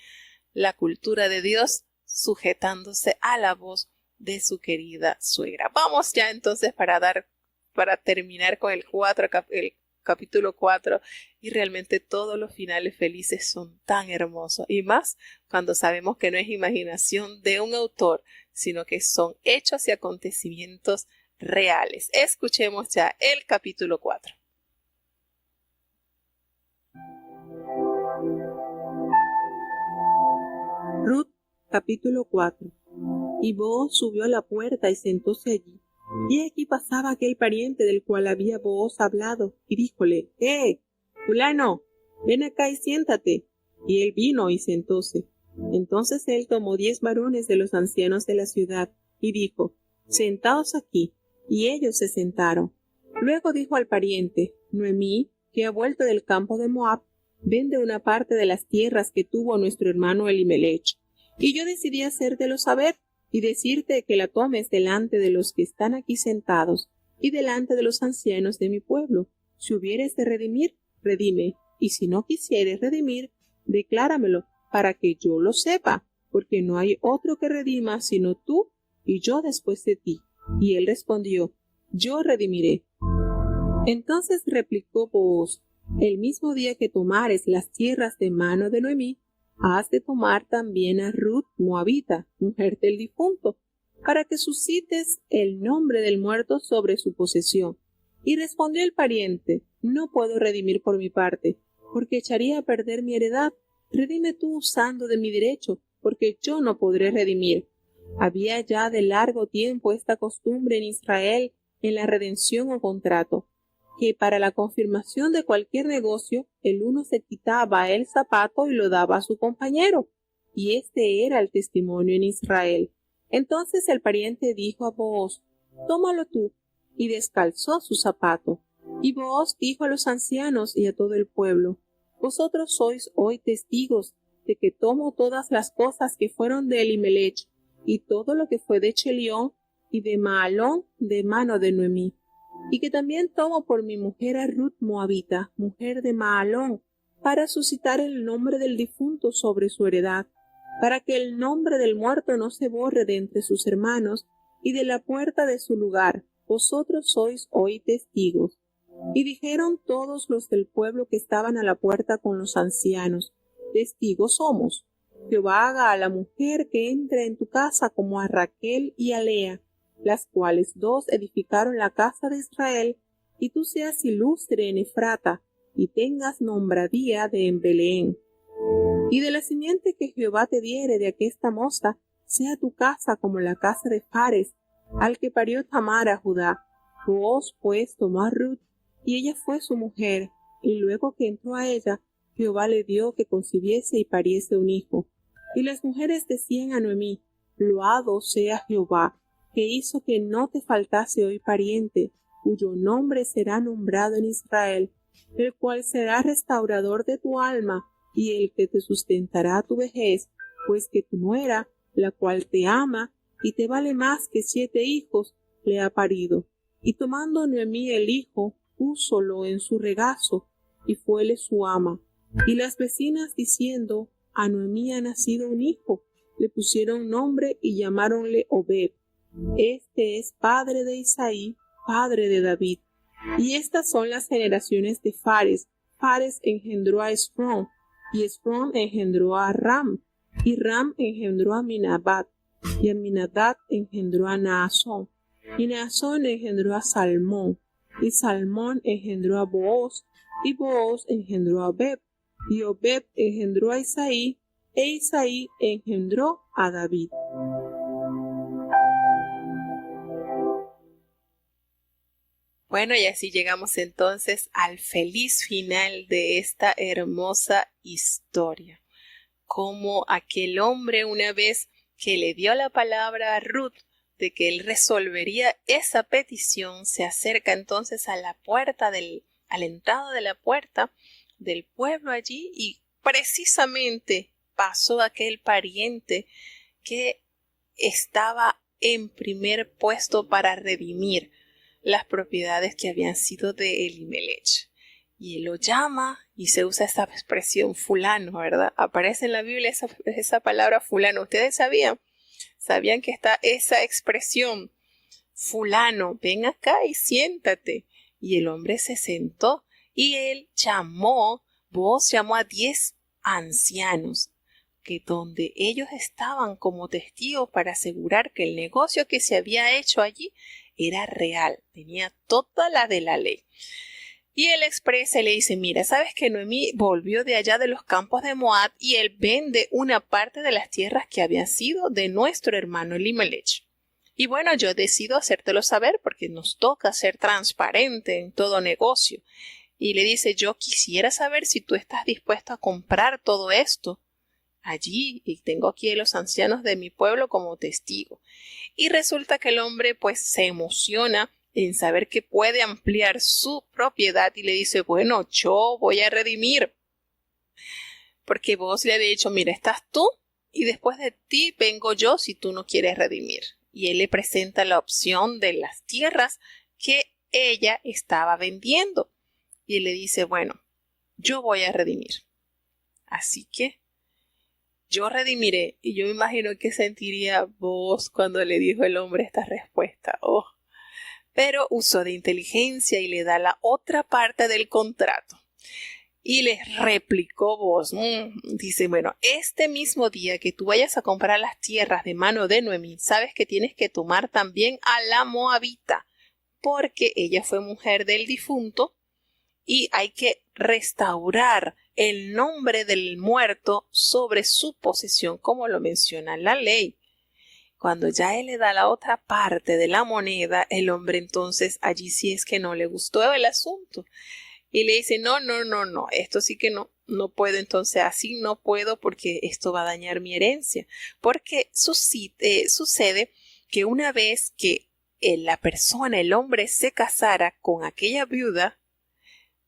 la cultura de Dios, sujetándose a la voz de su querida suegra. Vamos ya entonces para terminar con el capítulo 4, y realmente todos los finales felices son tan hermosos, y más cuando sabemos que no es imaginación de un autor, sino que son hechos y acontecimientos reales. Escuchemos ya el capítulo 4. Ruth, capítulo 4. Y Booz subió a la puerta y sentóse allí. Y aquí pasaba aquel pariente del cual había Booz hablado, y díjole, fulano, ven acá y siéntate. Y él vino y sentóse. Entonces él tomó 10 varones de los ancianos de la ciudad, y dijo, sentaos aquí. Y ellos se sentaron. Luego dijo al pariente, Noemí, que ha vuelto del campo de Moab, vende una parte de las tierras que tuvo nuestro hermano Elimelech. Y yo decidí hacértelo saber, y decirte que la tomes delante de los que están aquí sentados, y delante de los ancianos de mi pueblo. Si hubieres de redimir, redime, y si no quisieres redimir, decláramelo, para que yo lo sepa, porque no hay otro que redima sino tú, y yo después de ti. Y él respondió, yo redimiré. Entonces replicó Booz, el mismo día que tomares las tierras de mano de Noemí, has de tomar también a Ruth moabita, mujer del difunto, para que suscites el nombre del muerto sobre su posesión. Y respondió el pariente, no puedo redimir por mi parte, porque echaría a perder mi heredad. Redime tú usando de mi derecho, porque yo no podré redimir. Había ya de largo tiempo esta costumbre en Israel en la redención o contrato, que para la confirmación de cualquier negocio el uno se quitaba el zapato y lo daba a su compañero, y este era el testimonio en Israel. Entonces el pariente dijo a Booz, tómalo tú, y descalzó su zapato. Y Booz dijo a los ancianos y a todo el pueblo, Vosotros sois hoy testigos de que tomo todas las cosas que fueron de Elimelech, y todo lo que fue de Chelión y de Mahalón de mano de Noemí, y que también tomo por mi mujer a Ruth Moabita, mujer de Mahalón, para suscitar el nombre del difunto sobre su heredad, para que el nombre del muerto no se borre de entre sus hermanos, y de la puerta de su lugar. Vosotros sois hoy testigos. Y dijeron todos los del pueblo que estaban a la puerta con los ancianos: testigos somos. Jehová haga a la mujer que entre en tu casa como a Raquel y a Lea, las cuales dos edificaron la casa de Israel, y tú seas ilustre en Efrata, y tengas nombradía en Belén. Y de la simiente que Jehová te diere de aquesta moza, sea tu casa como la casa de Fares, al que parió Tamar a Judá. Booz pues tomó a Ruth, y ella fue su mujer, y luego que entró a ella, Jehová le dio que concibiese y pariese un hijo. Y las mujeres decían a Noemí: loado sea Jehová, que hizo que no te faltase hoy pariente, cuyo nombre será nombrado en Israel, el cual será restaurador de tu alma, y el que te sustentará tu vejez, pues que tu nuera, la cual te ama, y te vale más que 7 hijos, le ha parido. Y tomando Noemí el hijo, púsolo en su regazo, y fuele su ama. Y las vecinas diciendo: a Noemí ha nacido un hijo, le pusieron nombre y llamáronle Obed. Este es padre de Isaí, padre de David. Y estas son las generaciones de Fares. Fares engendró a Esrón, y Esrón engendró a Ram, y Ram engendró a Aminadab, y Aminadab engendró a Naasón, y Naasón engendró a Salmón, y Salmón engendró a Booz, y Booz engendró a Obed, y Obed engendró a Isaí, e Isaí engendró a David. Bueno, y así llegamos entonces al feliz final de esta hermosa historia. Como aquel hombre, una vez que le dio la palabra a Ruth de que él resolvería esa petición, se acerca entonces a la puerta a la entrada de la puerta del pueblo allí, y precisamente pasó aquel pariente que estaba en primer puesto para redimir las propiedades que habían sido de Elimelech. Y él lo llama y se usa esa expresión fulano, ¿verdad? Aparece en la Biblia esa palabra fulano. ¿Ustedes sabían que está esa expresión? Fulano, ven acá y siéntate. Y el hombre se sentó y él Booz llamó a 10 ancianos, que donde ellos estaban como testigos para asegurar que el negocio que se había hecho allí era real, tenía toda la de la ley. Y él expresa y le dice: mira, sabes que Noemí volvió de allá de los campos de Moab, y él vende una parte de las tierras que habían sido de nuestro hermano Elimelech. Y bueno, yo decido hacértelo saber porque nos toca ser transparente en todo negocio. Y le dice: yo quisiera saber si tú estás dispuesto a comprar todo esto allí, y tengo aquí a los ancianos de mi pueblo como testigo. Y resulta que el hombre pues se emociona en saber que puede ampliar su propiedad y le dice: bueno, yo voy a redimir, porque vos le había dicho: mira, estás tú y después de ti vengo yo si tú no quieres redimir. Y él le presenta la opción de las tierras que ella estaba vendiendo, y él le dice: bueno, yo voy a redimir, así que yo redimiré. Y yo me imagino que sentiría Booz cuando le dijo el hombre esta respuesta. Oh. Pero usó de inteligencia y le da la otra parte del contrato. Y le replicó Booz. Dice: bueno, este mismo día que tú vayas a comprar las tierras de mano de Noemí, sabes que tienes que tomar también a la moabita, porque ella fue mujer del difunto, y hay que restaurar el nombre del muerto sobre su posesión, como lo menciona la ley. Cuando ya él le da la otra parte de la moneda, el hombre entonces allí sí es que no le gustó el asunto y le dice: no, esto sí que no puedo, entonces así no puedo, porque esto va a dañar mi herencia. Porque sucede que una vez que el hombre se casara con aquella viuda,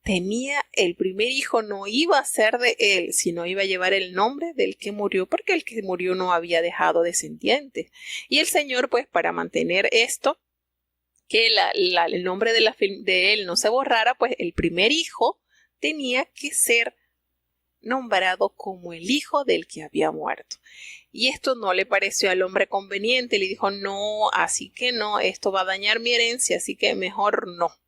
el primer hijo no iba a ser de él, sino iba a llevar el nombre del que murió, porque el que murió no había dejado descendientes. Y el Señor, pues, para mantener esto, que el nombre de él no se borrara, pues el primer hijo tenía que ser nombrado como el hijo del que había muerto. Y esto no le pareció al hombre conveniente, le dijo, no, así que no, esto va a dañar mi herencia, así que mejor no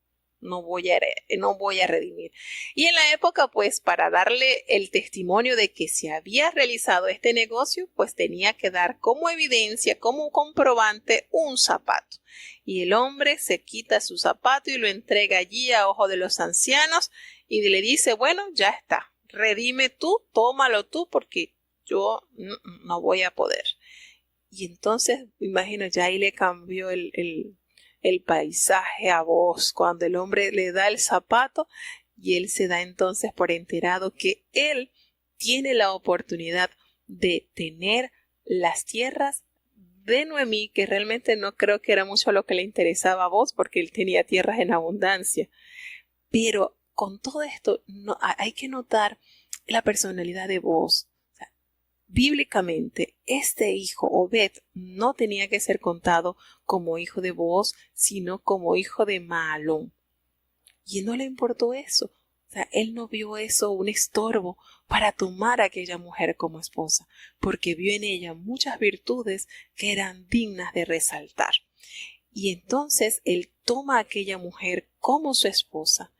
voy a redimir. Y en la época, pues, para darle el testimonio de que se había realizado este negocio, pues tenía que dar como evidencia, como comprobante, un zapato. Y el hombre se quita su zapato y lo entrega allí a ojo de los ancianos y le dice, bueno, ya está, redime tú, tómalo tú, porque yo no voy a poder. Y entonces, imagino, ya ahí le cambió el paisaje a Booz cuando el hombre le da el zapato y él se da entonces por enterado que él tiene la oportunidad de tener las tierras de Noemí, que realmente no creo que era mucho lo que le interesaba a Booz porque él tenía tierras en abundancia. Pero con todo esto hay que notar la personalidad de Booz. Bíblicamente, este hijo, Obed, no tenía que ser contado como hijo de Booz, sino como hijo de Mahalón. Y no le importó eso. Él no vio eso un estorbo para tomar a aquella mujer como esposa, porque vio en ella muchas virtudes que eran dignas de resaltar. Y entonces él toma a aquella mujer como su esposa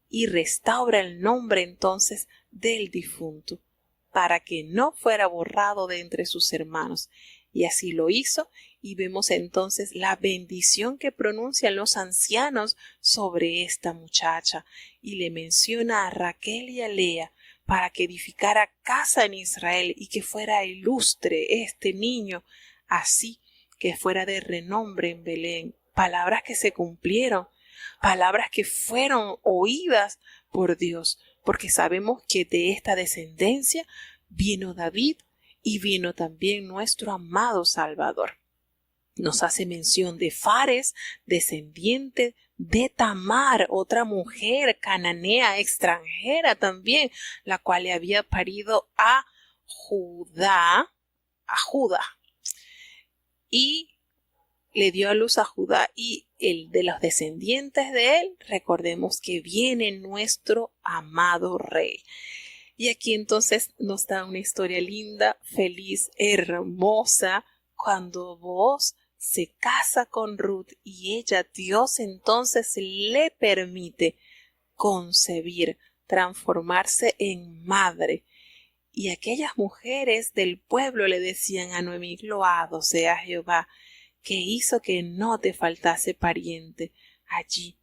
y restaura el nombre entonces del difunto, para que no fuera borrado de entre sus hermanos. Y así lo hizo, y vemos entonces la bendición que pronuncian los ancianos sobre esta muchacha, y le menciona a Raquel y a Lea para que edificara casa en Israel y que fuera ilustre este niño, así que fuera de renombre en Belén. Palabras que se cumplieron, palabras que fueron oídas por Dios, porque sabemos que de esta descendencia vino David y vino también nuestro amado Salvador. Nos hace mención de Fares, descendiente de Tamar, otra mujer cananea extranjera también, la cual le había parido a Judá, y le dio a luz a Judá, y el de los descendientes de él, recordemos que viene nuestro amado rey. Y aquí entonces nos da una historia linda, feliz, hermosa, cuando Booz se casa con Ruth y ella, Dios entonces le permite concebir, transformarse en madre. Y aquellas mujeres del pueblo le decían a Noemí, loado sea Jehová, que hizo que no te faltase pariente allí.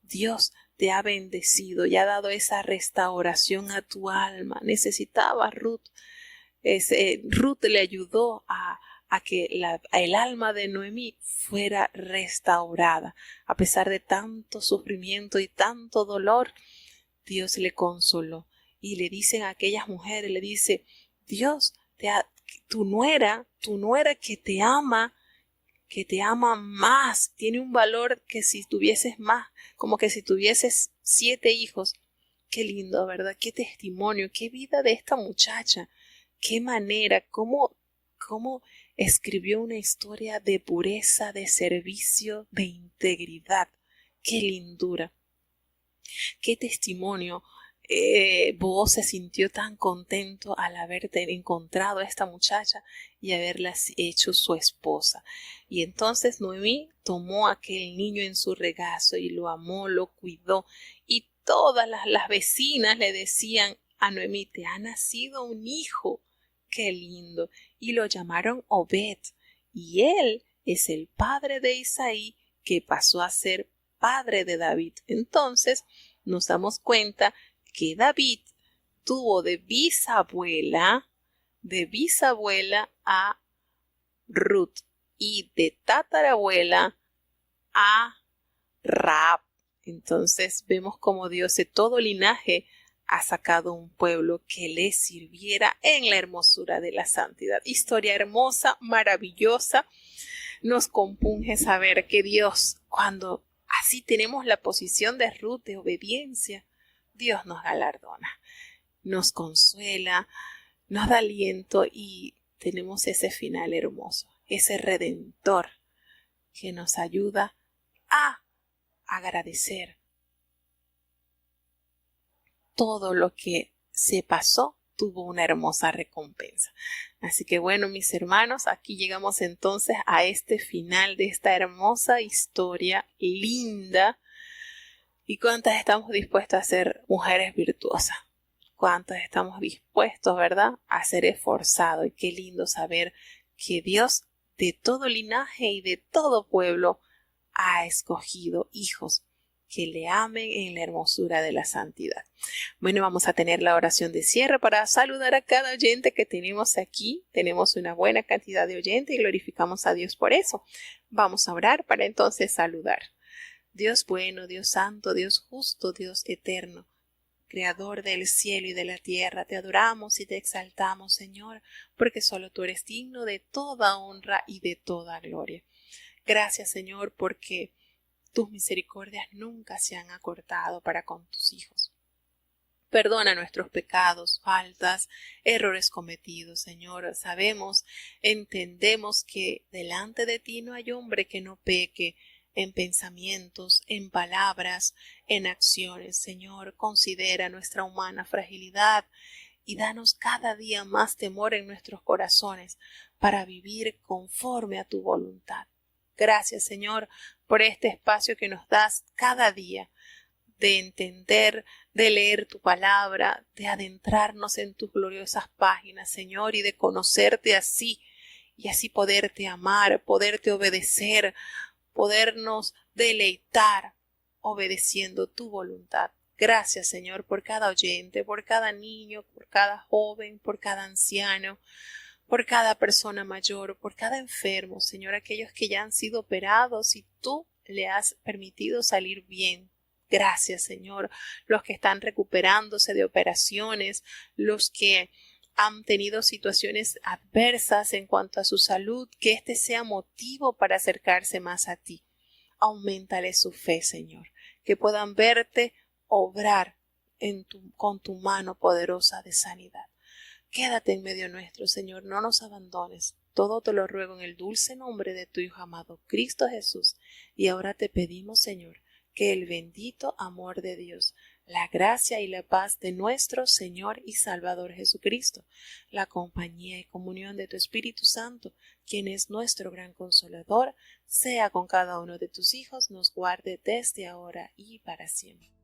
Dios te ha bendecido y ha dado esa restauración a tu alma. Necesitaba Ruth. Ruth le ayudó a que el alma de Noemí fuera restaurada. A pesar de tanto sufrimiento y tanto dolor, Dios le consoló. Y le dicen a aquellas mujeres, le dice, Dios, tu nuera que te ama más, tiene un valor que si tuvieses más, como que si tuvieses 7 hijos. Qué lindo, ¿verdad? Qué testimonio, qué vida de esta muchacha, qué manera, cómo escribió una historia de pureza, de servicio, de integridad. Qué lindura, qué testimonio. Booz se sintió tan contento al haber encontrado a esta muchacha y haberla hecho su esposa. Y entonces Noemí tomó a aquel niño en su regazo y lo amó, lo cuidó, y todas las vecinas le decían a Noemí, te ha nacido un hijo, qué lindo, y lo llamaron Obed, y él es el padre de Isaí, que pasó a ser padre de David. Entonces nos damos cuenta que David tuvo de bisabuela a Ruth y de tatarabuela a Rahab. Entonces vemos como Dios de todo linaje ha sacado un pueblo que le sirviera en la hermosura de la santidad. Historia hermosa, maravillosa. Nos compunge saber que Dios, cuando así tenemos la posición de Ruth de obediencia, Dios nos galardona, nos consuela, nos da aliento y tenemos ese final hermoso, ese redentor que nos ayuda a agradecer todo lo que se pasó. Tuvo una hermosa recompensa. Así que bueno, mis hermanos, aquí llegamos entonces a este final de esta hermosa historia linda. ¿Y cuántas estamos dispuestas a ser mujeres virtuosas? ¿Cuántas estamos dispuestos, verdad, a ser esforzados? Y qué lindo saber que Dios de todo linaje y de todo pueblo ha escogido hijos que le amen en la hermosura de la santidad. Bueno, vamos a tener la oración de cierre para saludar a cada oyente que tenemos aquí. Tenemos una buena cantidad de oyentes y glorificamos a Dios por eso. Vamos a orar para entonces saludar. Dios bueno, Dios santo, Dios justo, Dios eterno, Creador del cielo y de la tierra, te adoramos y te exaltamos, Señor, porque solo tú eres digno de toda honra y de toda gloria. Gracias, Señor, porque tus misericordias nunca se han acortado para con tus hijos. Perdona nuestros pecados, faltas, errores cometidos, Señor. Sabemos, entendemos que delante de ti no hay hombre que no peque en pensamientos, en palabras, en acciones. Señor, considera nuestra humana fragilidad y danos cada día más temor en nuestros corazones para vivir conforme a tu voluntad. Gracias, Señor, por este espacio que nos das cada día de entender, de leer tu palabra, de adentrarnos en tus gloriosas páginas, Señor, y de conocerte así, y así poderte amar, poderte obedecer, podernos deleitar obedeciendo tu voluntad. Gracias, Señor, por cada oyente, por cada niño, por cada joven, por cada anciano, por cada persona mayor, por cada enfermo, Señor, aquellos que ya han sido operados y tú le has permitido salir bien. Gracias, Señor, los que están recuperándose de operaciones, los que han tenido situaciones adversas en cuanto a su salud, que este sea motivo para acercarse más a ti. Auméntale su fe, Señor, que puedan verte obrar con tu mano poderosa de sanidad. Quédate en medio nuestro, Señor, no nos abandones. Todo te lo ruego en el dulce nombre de tu Hijo amado, Cristo Jesús. Y ahora te pedimos, Señor, que el bendito amor de Dios, la gracia y la paz de nuestro Señor y Salvador Jesucristo, la compañía y comunión de tu Espíritu Santo, quien es nuestro gran consolador, sea con cada uno de tus hijos, nos guarde desde ahora y para siempre.